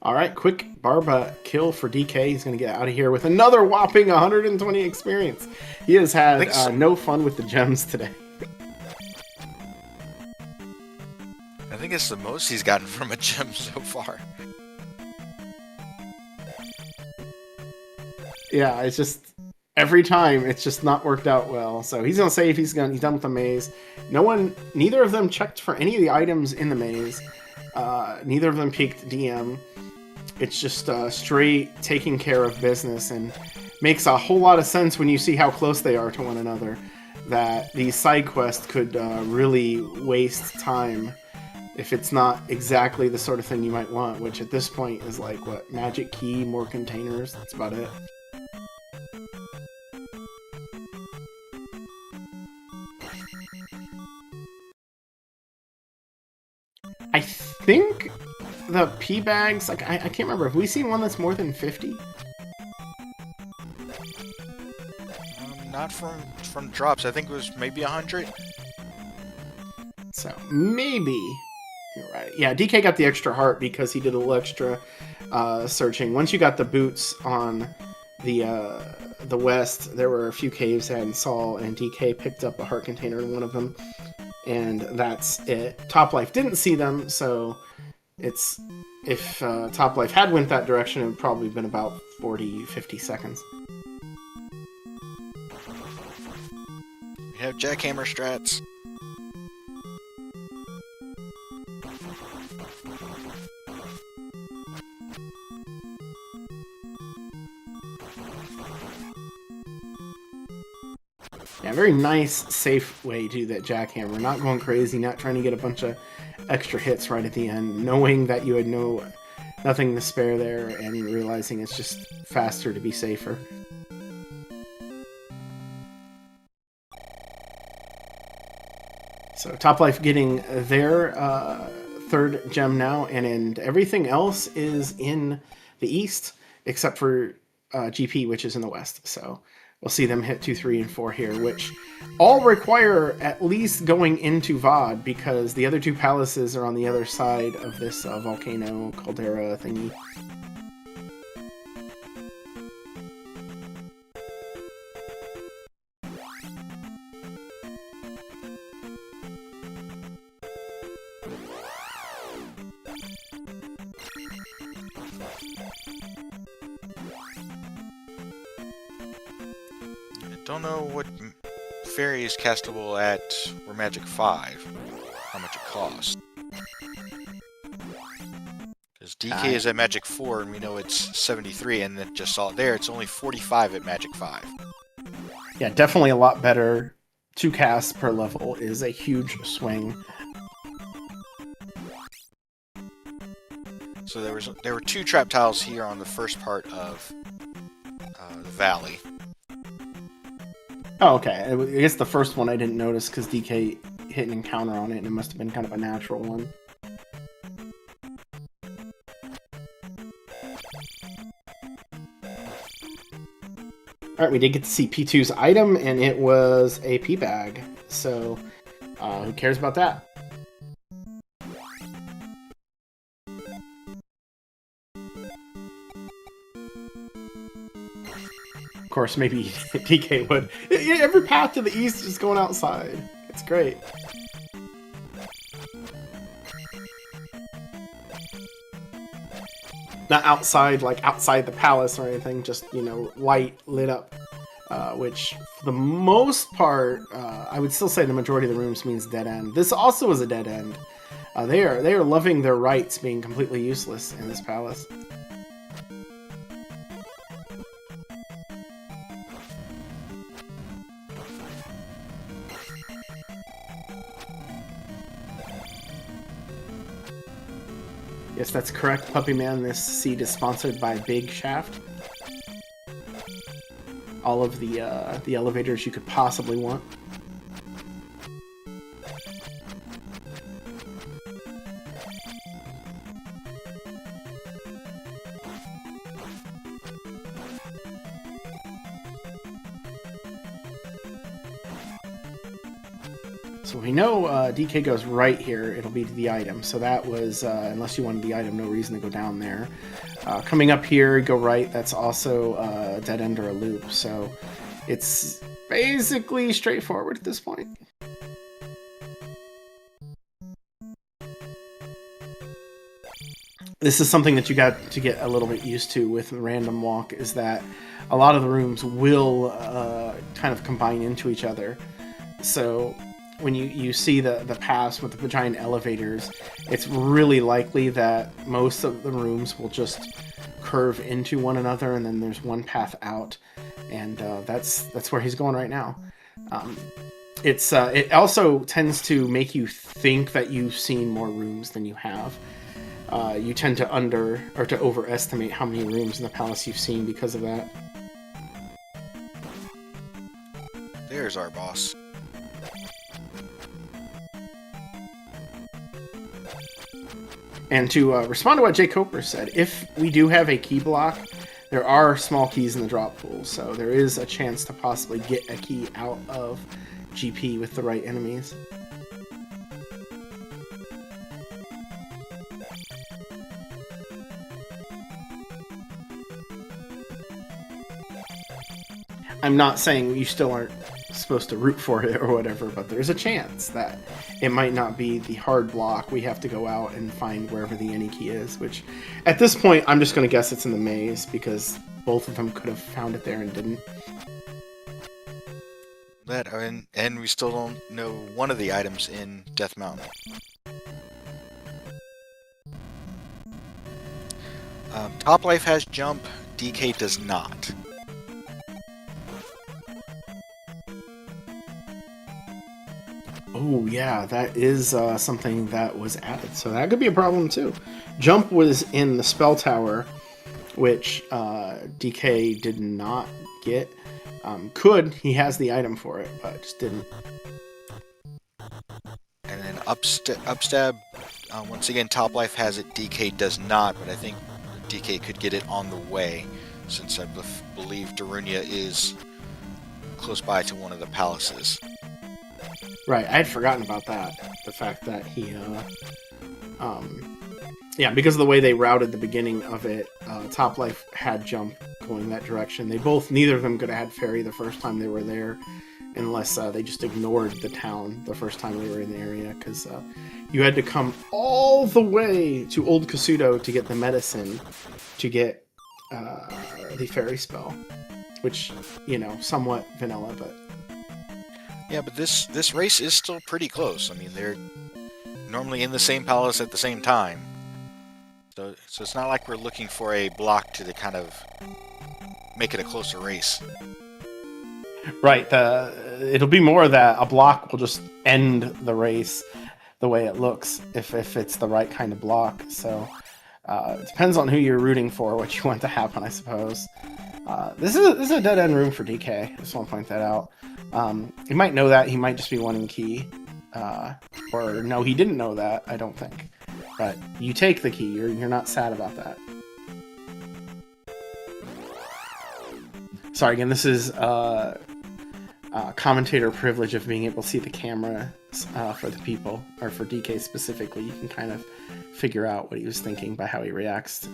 Speaker 2: Alright, quick Barba kill for DK. He's going to get out of here with another whopping 120 experience. He has had no fun with the gems today.
Speaker 1: I think it's the most he's gotten from a gem so far.
Speaker 2: Yeah, it's just... every time, it's just not worked out well. So he's going to say if he's done with the maze. Neither of them checked for any of the items in the maze. Neither of them peeked DM. It's just straight taking care of business, and makes a whole lot of sense when you see how close they are to one another, that these side quests could really waste time if it's not exactly the sort of thing you might want, which at this point is like, what, magic key, more containers, that's about it. I think the P bags, like, I can't remember. Have we seen one that's more than 50?
Speaker 1: Not from drops. I think it was maybe 100.
Speaker 2: So maybe you're right. Yeah, DK got the extra heart because he did a little extra searching. Once you got the boots on the west, there were a few caves I hadn't saw, and DK picked up a heart container in one of them. And that's it. Topplife didn't see them, so it's, if Topplife had went that direction, it would probably been about 40-50 seconds.
Speaker 1: We have jackhammer strats.
Speaker 2: Yeah, very nice, safe way to do that jackhammer. Not going crazy, not trying to get a bunch of extra hits right at the end, knowing that you had nothing to spare there, and realizing it's just faster to be safer. So Topplife getting their third gem now, and everything else is in the east, except for GP, which is in the west. So we'll see them hit 2, 3, and 4 here, which all require at least going into VOD, because the other two palaces are on the other side of this volcano caldera thingy.
Speaker 1: Don't know what fairy is castable at or Magic 5, how much it costs. Because DK is at Magic 4 and we know it's 73, and then just saw it there, it's only 45 at Magic 5.
Speaker 2: Yeah, definitely a lot better. 2 casts per level is a huge swing.
Speaker 1: So there were 2 trap tiles here on the first part of the valley.
Speaker 2: Oh, okay. I guess the first one I didn't notice because DK hit an encounter on it, and it must have been kind of a natural one. Alright, we did get to see P2's item, and it was a P bag. So, who cares about that? Of course, maybe DK would. Every path to the east is going outside. It's great. not outside, like outside the palace or anything, just, you know, light lit up, which for the most part, I would still say the majority of the rooms means dead end. This also is a dead end. They are loving their rights being completely useless in this palace. Yes, that's correct, Puppy Man. This seed is sponsored by Big Shaft. All of the elevators you could possibly want. So we know DK goes right here, it'll be to the item. So that was, unless you wanted the item, no reason to go down there. Coming up here, go right, that's also a dead end or a loop. So it's basically straightforward at this point. This is something that you got to get a little bit used to with random walk, is that a lot of the rooms will kind of combine into each other. So when you see the paths with the giant elevators, it's really likely that most of the rooms will just curve into one another, and then there's one path out, and that's where he's going right now. It also tends to make you think that you've seen more rooms than you have. You tend to to overestimate how many rooms in the palace you've seen because of that.
Speaker 1: There's our boss.
Speaker 2: And to respond to what Jay Coper said, if we do have a key block, there are small keys in the drop pool, so there is a chance to possibly get a key out of GP with the right enemies. I'm not saying you still aren't supposed to root for it or whatever, but there's a chance that it might not be the hard block. We have to go out and find wherever the any key is, which at this point I'm just going to guess it's in the maze, because both of them could have found it there and didn't.
Speaker 1: And we still don't know one of the items in Death Mountain. Toplife has jump, DK does not.
Speaker 2: Oh yeah, that is something that was added, so that could be a problem too. Jump was in the spell tower, which DK did not get. He has the item for it, but just didn't.
Speaker 1: And then upstab, once again, Toplife has it, DK does not, but I think DK could get it on the way, since I believe Darunia is close by to one of the palaces.
Speaker 2: Right, I had forgotten about that. The fact that he, yeah, because of the way they routed the beginning of it, Toplife had jump going that direction. Neither of them could have had fairy the first time they were there, unless they just ignored the town the first time they were in the area, because you had to come all the way to Old Kasuto to get the medicine to get the fairy spell, which, you know, somewhat vanilla, but...
Speaker 1: Yeah, but this race is still pretty close. I mean, they're normally in the same palace at the same time. So it's not like we're looking for a block to kind of make it a closer race.
Speaker 2: Right. It'll be more that a block will just end the race the way it looks, if it's the right kind of block. So it depends on who you're rooting for, what you want to happen, I suppose. This is a dead-end room for DK. I just want to point that out. He might know that. He might just be wanting key. Or no, he didn't know that, I don't think. But you take the key. You're not sad about that. Sorry, again, this is commentator privilege of being able to see the camera for the people, or for DK specifically. You can kind of figure out what he was thinking by how he reacts.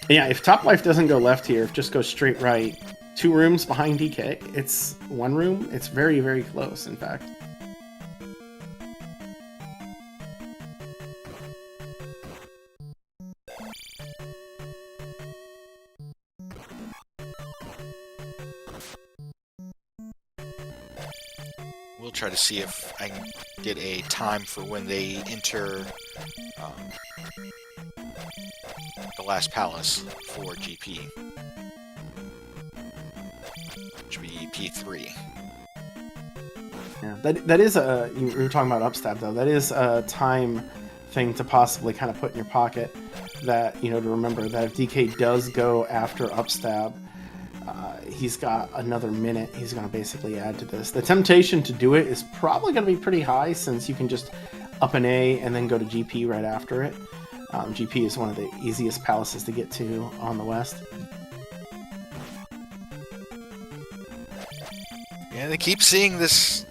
Speaker 2: Yeah, if Toplife doesn't go left here, if it just goes straight right, 2 rooms behind DK, it's 1 room. It's very, very close, in fact.
Speaker 1: We'll try to see if I can get a time for when they enter the last palace for GP, which would be P3.
Speaker 2: Yeah, that is a. You were talking about upstab though. That is a time thing to possibly kind of put in your pocket. That, you know, to remember that if DK does go after upstab, he's got another minute. He's going to basically add to this. The temptation to do it is probably going to be pretty high, since you can just up an A and then go to GP right after it. GP is one of the easiest palaces to get to on the west.
Speaker 1: Yeah, they keep seeing this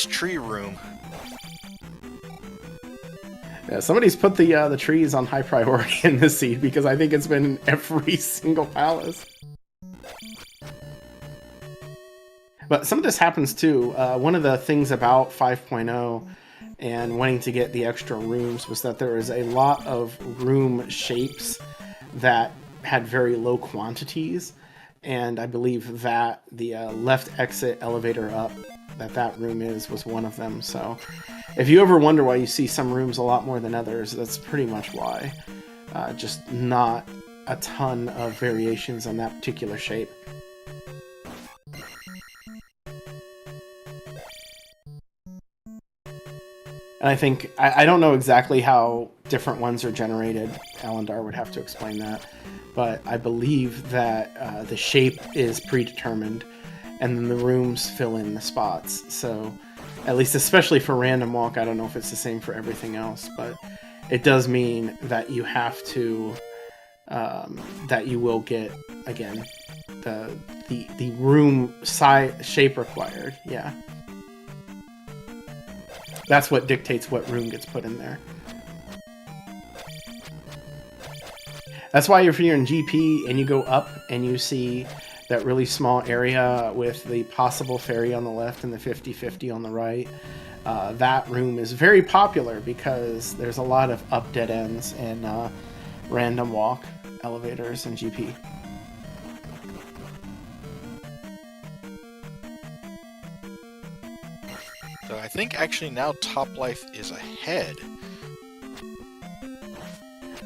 Speaker 1: tree room.
Speaker 2: Yeah, somebody's put the trees on high priority in this seed, because I think it's been in every single palace. But some of this happens too. One of the things about 5.0 and wanting to get the extra rooms was that there is a lot of room shapes that had very low quantities, and I believe that the left exit elevator up that room was one of them. So if you ever wonder why you see some rooms a lot more than others, that's pretty much why. Just not a ton of variations on that particular shape. And I think, I don't know exactly how different ones are generated. Alendar would have to explain that. But I believe that the shape is predetermined, and then the rooms fill in the spots. So, at least especially for random walk, I don't know if it's the same for everything else, but it does mean that you have to, that you will get, again, the room size shape required. Yeah. That's what dictates what room gets put in there. That's why if you're in GP and you go up and you see that really small area with the possible fairy on the left and the 50-50 on the right, that room is very popular because there's a lot of up dead ends and random walk elevators in GP.
Speaker 1: So I think actually now Top Life is ahead.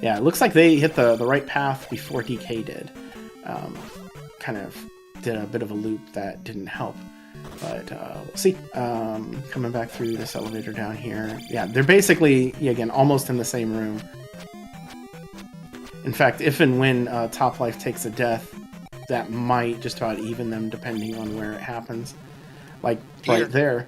Speaker 2: Yeah, it looks like they hit the right path before DK did. Kind of did a bit of a loop that didn't help. But we'll see. Coming back through this elevator down here. Yeah, they're basically, again, almost in the same room. In fact, if and when Top Life takes a death, that might just about even them depending on where it happens. Like right there.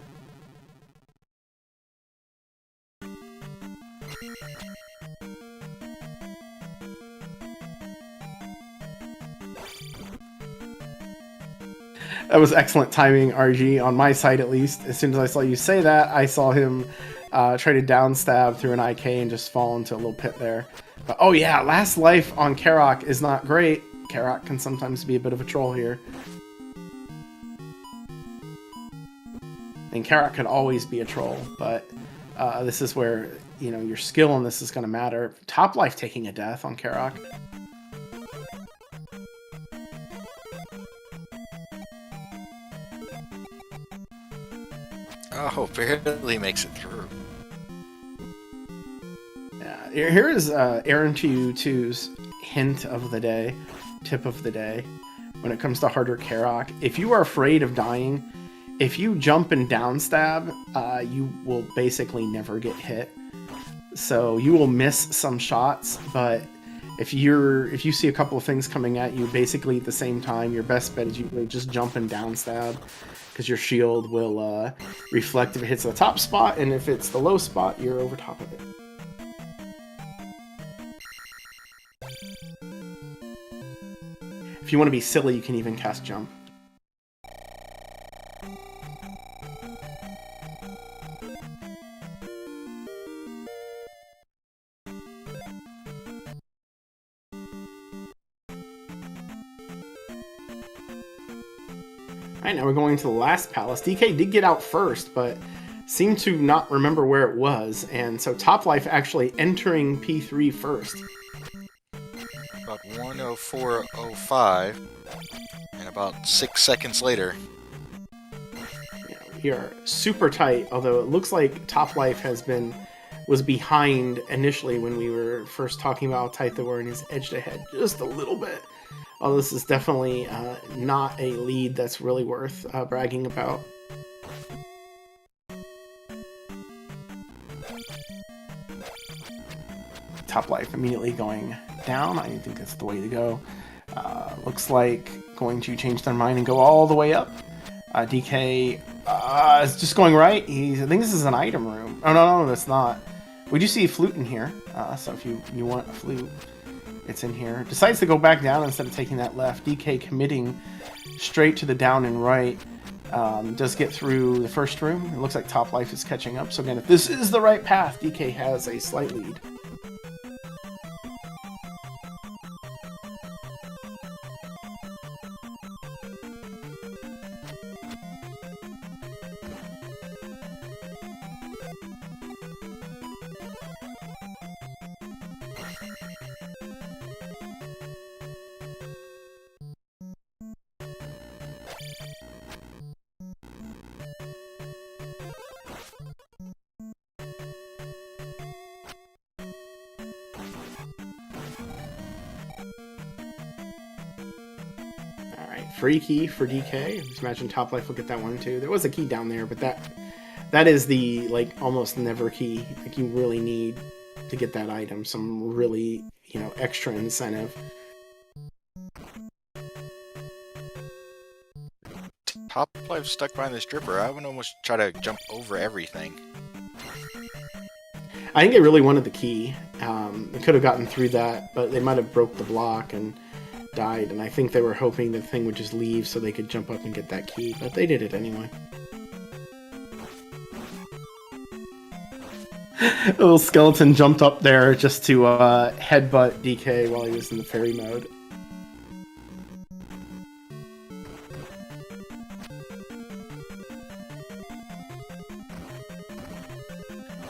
Speaker 2: That was excellent timing, RG, on my side at least. As soon as I saw you say that, I saw him try to down stab through an IK and just fall into a little pit there. But oh yeah, last life on Karok is not great. Karok can sometimes be a bit of a troll here. And Karok could always be a troll, but this is where, you know, your skill in this is going to matter. Top Life taking a death on Karok.
Speaker 1: Oh, barely makes it through.
Speaker 2: Yeah, here is Aaron to 2's hint of the day, tip of the day, when it comes to harder Karok. If you are afraid of dying, if you jump and down stab, you will basically never get hit. So you will miss some shots, but if you see a couple of things coming at you basically at the same time, your best bet is usually just jump and down stab, because your shield will reflect if it hits the top spot, and if it's the low spot, you're over top of it. If you want to be silly, you can even cast jump. Alright, now we're going to the last palace. DK did get out first, but seemed to not remember where it was, and so Top Life actually entering P3 first.
Speaker 1: About 1:04:05, and about 6 seconds later.
Speaker 2: Yeah, we are super tight, although it looks like Top Life was behind initially when we were first talking about how tight they were, and is edged ahead just a little bit. Oh, this is definitely not a lead that's really worth bragging about. Top Life immediately going down. I think that's the way to go. Looks like going to change their mind and go all the way up. DK is just going right. I think this is an item room. Oh, no, it's not. We do see a flute in here. So if you want a flute, it's in here. Decides to go back down instead of taking that left. DK committing straight to the down and right. Does get through the first room. It looks like Top Life is catching up. So again, if this is the right path, DK has a slight lead. Free key for DK. Just imagine Top Life will get that one too. There was a key down there, but that is the like almost never key. Like you really need to get that item. Some really, extra incentive.
Speaker 1: Top Life stuck behind the stripper. I would almost try to jump over everything.
Speaker 2: I think they really wanted the key. They could have gotten through that, but they might have broke the block and died, and I think they were hoping the thing would just leave so they could jump up and get that key, but they did it anyway. A little skeleton jumped up there just to headbutt DK while he was in the fairy mode.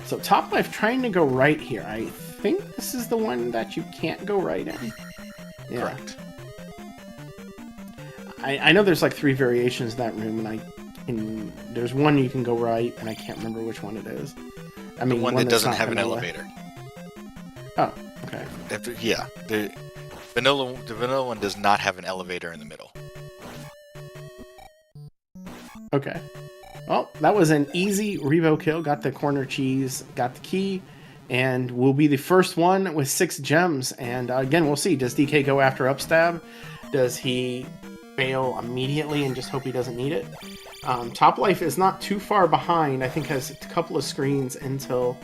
Speaker 2: So Top Life trying to go right here. I think this is the one that you can't go right in. Yeah.
Speaker 1: Correct.
Speaker 2: I know there's like 3 variations in that room, and there's one you can go right, and I can't remember which one it is. I mean,
Speaker 1: the one that doesn't have an elevator.
Speaker 2: Oh, okay.
Speaker 1: Yeah, the vanilla one does not have an elevator in the middle.
Speaker 2: Okay. Well, that was an easy revo kill. Got the corner cheese, got the key, and will be the first one with 6 gems. And again, we'll see. Does DK go after upstab? Does he fail immediately and just hope he doesn't need it? Top Life is not too far behind. I think has a couple of screens until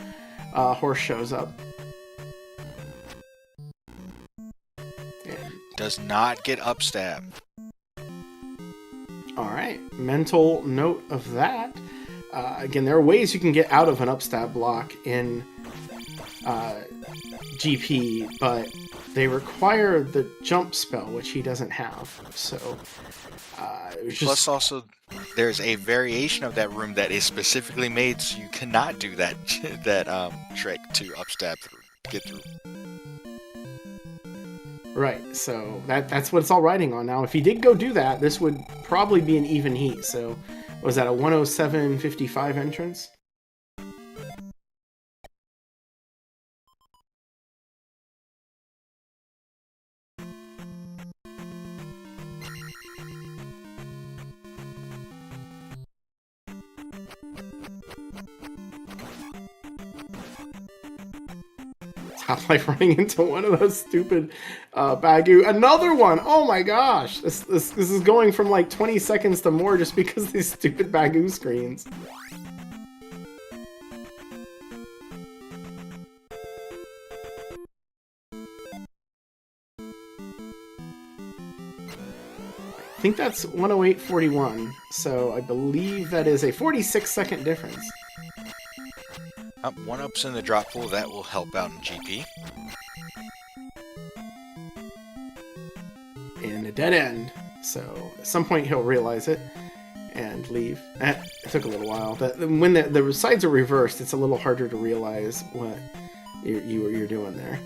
Speaker 2: Horse shows up.
Speaker 1: Does not get upstab.
Speaker 2: All right, mental note of that. Again, there are ways you can get out of an upstab block in GP, but they require the jump spell, which he doesn't have. So,
Speaker 1: plus also, there's a variation of that room that is specifically made so you cannot do that trick to upstab through, get through.
Speaker 2: Right, so that's what it's all riding on. Now, if he did go do that, this would probably be an even heat. So, was that a 107.55 entrance? Top Life running into one of those stupid Bagu. Another one! Oh my gosh! This is going from like 20 seconds to more just because of these stupid Bagu screens. I think that's 108.41, so I believe that is a 46-second difference.
Speaker 1: One up's in the drop pool, that will help out in GP.
Speaker 2: And a dead end, so at some point he'll realize it and leave. It took a little while. When the sides are reversed, it's a little harder to realize what you're doing there.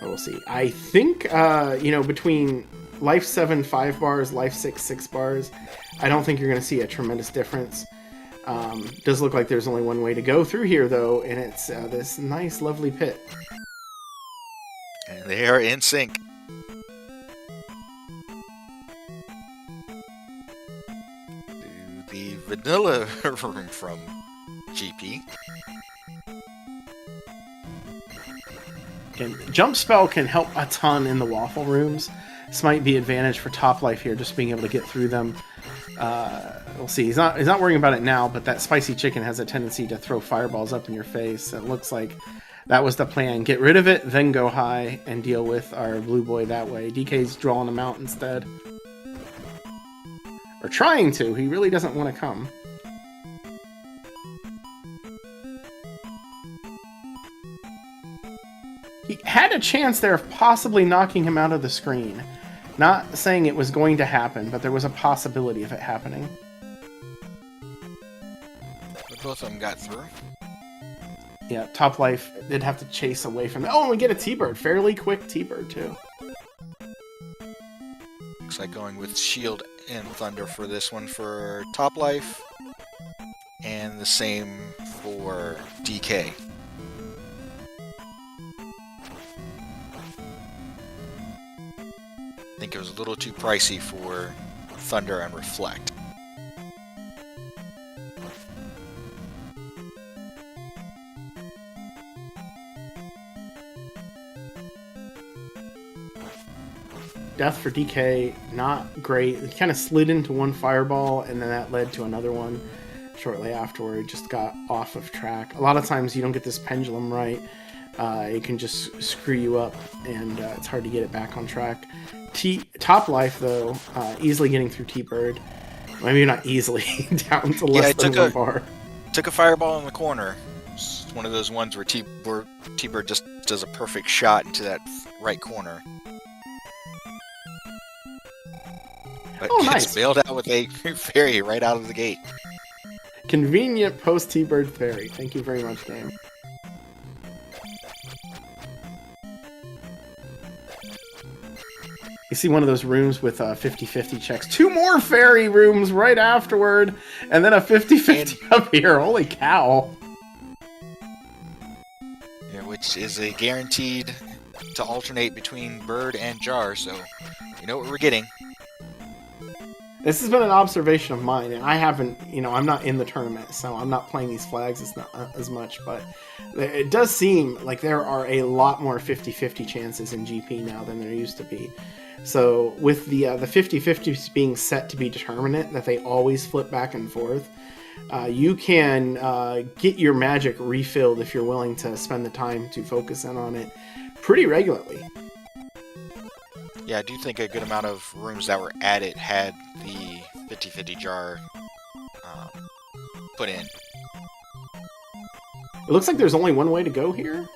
Speaker 2: We'll see. I think, between life 7, 5 bars, life 6, 6 bars, I don't think you're going to see a tremendous difference. Does look like there's only one way to go through here, though, and it's this nice, lovely pit.
Speaker 1: And they are in sync. The vanilla room from GP.
Speaker 2: And Jump Spell can help a ton in the waffle rooms. This might be advantage for Top Life here, just being able to get through them. We'll see. He's not worrying about it now, but that spicy chicken has a tendency to throw fireballs up in your face. It looks like that was the plan. Get rid of it, then go high and deal with our blue boy that way. DK's drawing him out instead. Or trying to. He really doesn't want to come. He had a chance there of possibly knocking him out of the screen. Not saying it was going to happen, but there was a possibility of it happening.
Speaker 1: But both of them got through.
Speaker 2: Yeah, Top Life did have to chase away from that. Oh, and we get a T-Bird. Fairly quick T-Bird, too.
Speaker 1: Looks like going with Shield and Thunder for this one for Top Life. And the same for DK. I think it was a little too pricey for Thunder and Reflect.
Speaker 2: Death for DK, not great. He kind of slid into one fireball, and then that led to another one shortly afterward. Just got off of track. A lot of times you don't get this pendulum right. It can just screw you up, and it's hard to get it back on track. Top Life, though, easily getting through T-Bird. Maybe not easily, down to less than one bar.
Speaker 1: Took a fireball in the corner. It's one of those ones where T-Bird just does a perfect shot into that right corner. But
Speaker 2: nice.
Speaker 1: Gets bailed out with a fairy right out of the gate.
Speaker 2: Convenient post T-Bird fairy. Thank you very much, game. You see one of those rooms with 50-50 checks. 2 more fairy rooms right afterward, and then a 50-50 up here. Holy cow.
Speaker 1: Yeah, which is a guaranteed to alternate between bird and jar, so you know what we're getting.
Speaker 2: This has been an observation of mine, and I haven't, I'm not in the tournament, so I'm not playing these flags as much, but it does seem like there are a lot more 50-50 chances in GP now than there used to be. So with the 50-50s being set to be determinate, that they always flip back and forth, you can get your magic refilled if you're willing to spend the time to focus in on it pretty regularly.
Speaker 1: Yeah, I do think a good amount of rooms that were added had the 50-50 jar put in.
Speaker 2: It looks like there's only one way to go here.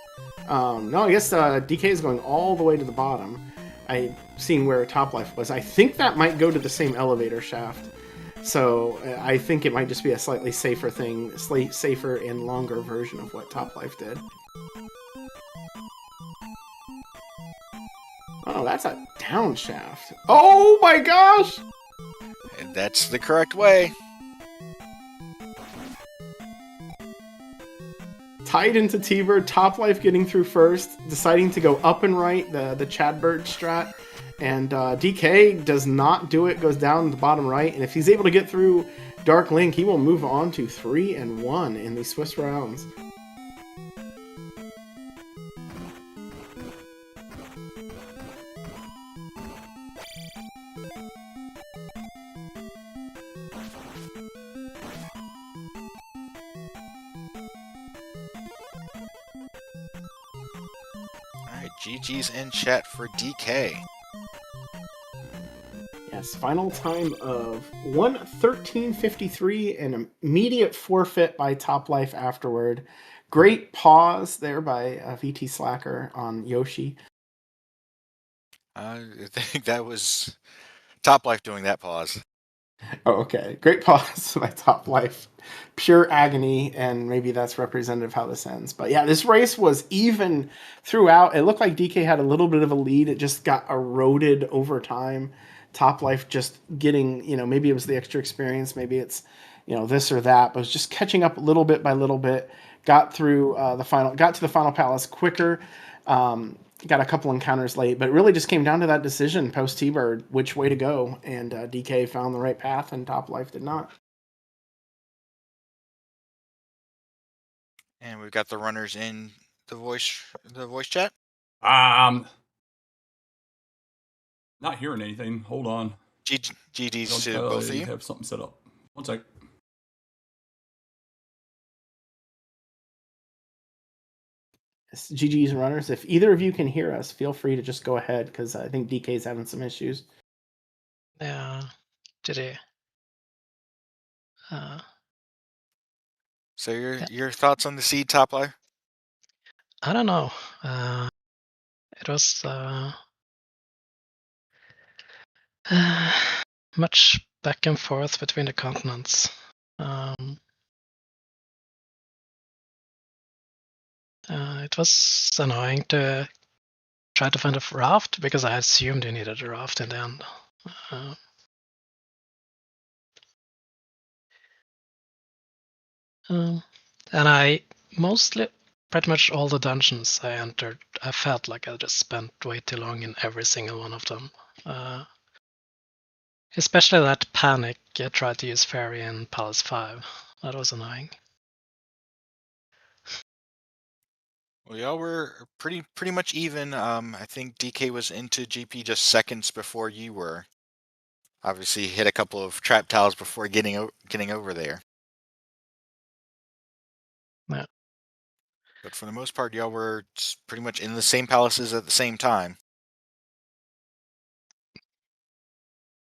Speaker 2: No, I guess DK is going all the way to the bottom. I seen where Top Life was. I think that might go to the same elevator shaft. So I think it might just be a slightly safer thing, safer and longer version of what Top Life did. Oh, that's a down shaft. Oh my gosh!
Speaker 1: And that's the correct way.
Speaker 2: Tied into T-Bird, Top Life getting through first, deciding to go up and right, the Chadbird strat. And DK does not do it, goes down the bottom right. And if he's able to get through Dark Link, he will move on to 3-1 in the Swiss rounds.
Speaker 1: GG's in chat for DK.
Speaker 2: Yes, final time of 1:13:53, an immediate forfeit by Top Life afterward. Great pause there by VT Slacker on Yoshi.
Speaker 1: I think that was Top Life doing that pause.
Speaker 2: Oh, okay. Great pause by Top Life. Pure agony, and maybe that's representative of how this ends. But yeah, this race was even throughout. It looked like DK had a little bit of a lead. It just got eroded over time. Top Life just getting, maybe it was the extra experience, maybe it's, this or that, but it was just catching up little bit by little bit. Got through got to the final palace quicker. Got a couple encounters late, but it really just came down to that decision post T-Bird, which way to go, and DK found the right path, and Top Life did not.
Speaker 1: And we've got the runners in the voice chat.
Speaker 3: Not hearing anything. Hold on.
Speaker 1: GDs to both of you.
Speaker 3: Have something set up. One sec.
Speaker 2: GG's runners. If either of you can hear us, feel free to just go ahead, because I think DK's having some issues.
Speaker 4: Yeah, did he?
Speaker 1: So your thoughts on the seed top life?
Speaker 4: I don't know. It was much back and forth between the continents. It was annoying to try to find a raft because I assumed you needed a raft in the end. And I mostly, pretty much all the dungeons I entered, I felt like I just spent way too long in every single one of them. Especially that panic I tried to use Fairy in Palace 5. That was annoying.
Speaker 1: Well, y'all were pretty much even. I think DK was into GP just seconds before you were. Obviously, hit a couple of trap tiles before getting over there.
Speaker 4: Yeah.
Speaker 1: But for the most part, y'all were pretty much in the same palaces at the same time.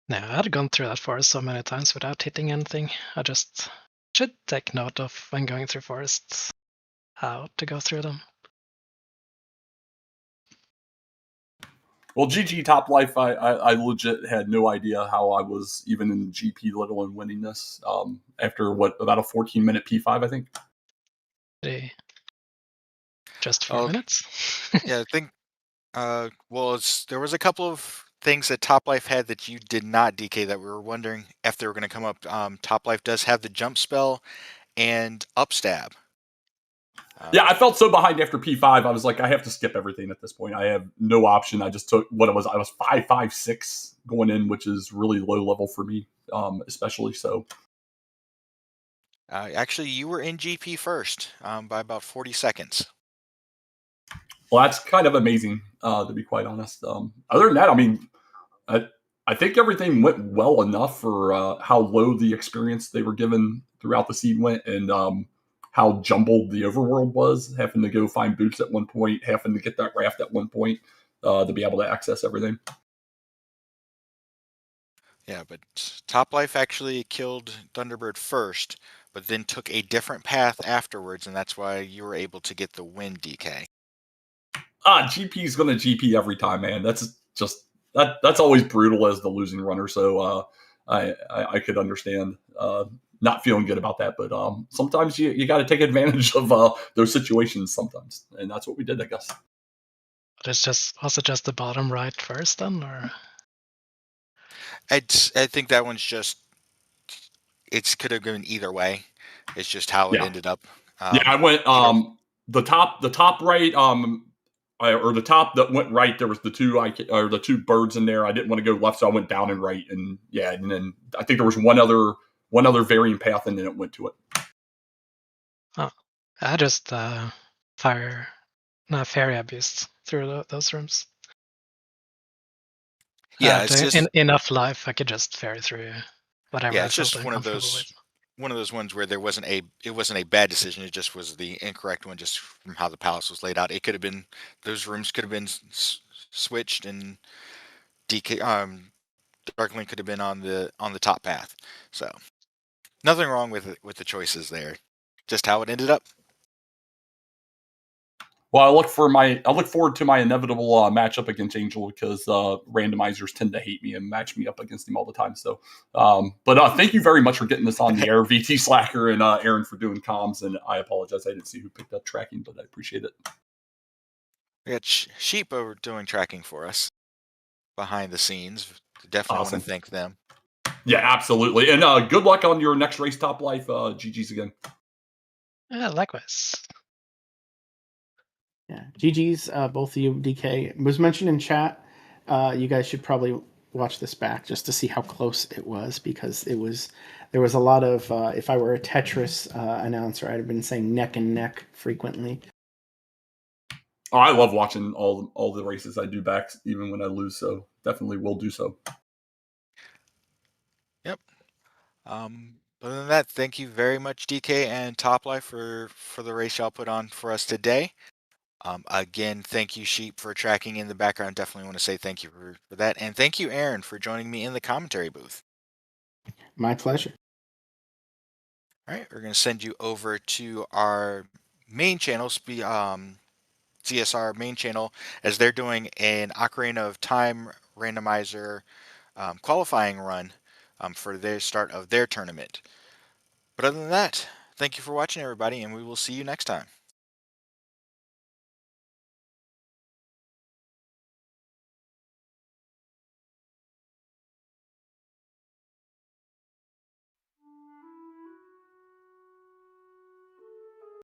Speaker 4: Yeah, I had gone through that forest so many times without hitting anything. I just should take note of when going through forests how to go through them.
Speaker 3: Well, GG Top Life, I legit had no idea how I was even in GP, let alone winning this. After about a 14-minute P5, I think.
Speaker 4: Just 4 minutes?
Speaker 1: Yeah, I think. Well, there was a couple of things that Top Life had that you did not, DK, that we were wondering if they were going to come up. Top Life does have the jump spell and upstab.
Speaker 3: Yeah, I felt so behind after P5. I was like, I have to skip everything at this point. I have no option. I just took what it was. I was 5.56 going in, which is really low level for me, especially so.
Speaker 1: Actually, you were in GP first by about 40 seconds.
Speaker 3: Well, that's kind of amazing, to be quite honest. Other than that, I mean, I think everything went well enough for how low the experience they were given throughout the seed went, and how jumbled the overworld was, having to go find boots at one point, having to get that raft at one point to be able to access everything.
Speaker 1: Yeah, but Top Life actually killed Thunderbird first, but then took a different path afterwards, and that's why you were able to get the win, DK.
Speaker 3: GP's going to GP every time, man. That's just that's always brutal as the losing runner. So I could understand not feeling good about that, but sometimes you got to take advantage of those situations sometimes, and that's what we did, I guess.
Speaker 4: But was it just the bottom right first then, or?
Speaker 1: I think that one's just it could have gone either way. It's just how it ended up.
Speaker 3: Yeah, I went the top right or the top that went right. There was the two birds in there. I didn't want to go left, so I went down and right, and yeah, and then I think there was one other varying path, and then it went to it.
Speaker 4: Oh, I just fairy abused through those rooms.
Speaker 1: Yeah, it's just
Speaker 4: enough life. I could just fairy through whatever.
Speaker 1: Yeah, it's just one of those ones where it wasn't a bad decision. It just was the incorrect one, just from how the palace was laid out. It could have been those rooms could have been switched, and Darkling could have been on the top path. So nothing wrong with the choices there. Just how it ended up.
Speaker 3: Well, I look forward to my inevitable matchup against Angel because randomizers tend to hate me and match me up against him all the time. So, but thank you very much for getting this on the air, VT Slacker and Aaron for doing comms. And I apologize, I didn't see who picked up tracking, but I appreciate it.
Speaker 1: We got Sheep over doing tracking for us behind the scenes. Definitely
Speaker 3: Awesome.
Speaker 1: want to thank them.
Speaker 3: Yeah, absolutely. And good luck on your next race, Top Life. GG's again.
Speaker 4: Yeah, likewise.
Speaker 2: Yeah, GG's, both of you. DK it was mentioned in chat. You guys should probably watch this back just to see how close it was, because there was a lot of if I were a Tetris announcer, I'd have been saying neck and neck frequently.
Speaker 3: Oh, I love watching all the races I do back, even when I lose. So definitely will do so.
Speaker 1: Yep. Other than that, thank you very much, DK and Top Life, for the race y'all put on for us today. Again, thank you, Sheep, for tracking in the background. Definitely want to say thank you for that. And thank you, Aaron, for joining me in the commentary booth.
Speaker 2: My pleasure.
Speaker 1: All right, we're going to send you over to our main channel, CSR main channel, as they're doing an Ocarina of Time randomizer qualifying run for their start of their tournament. But other than that, thank you for watching, everybody, and we will see you next time.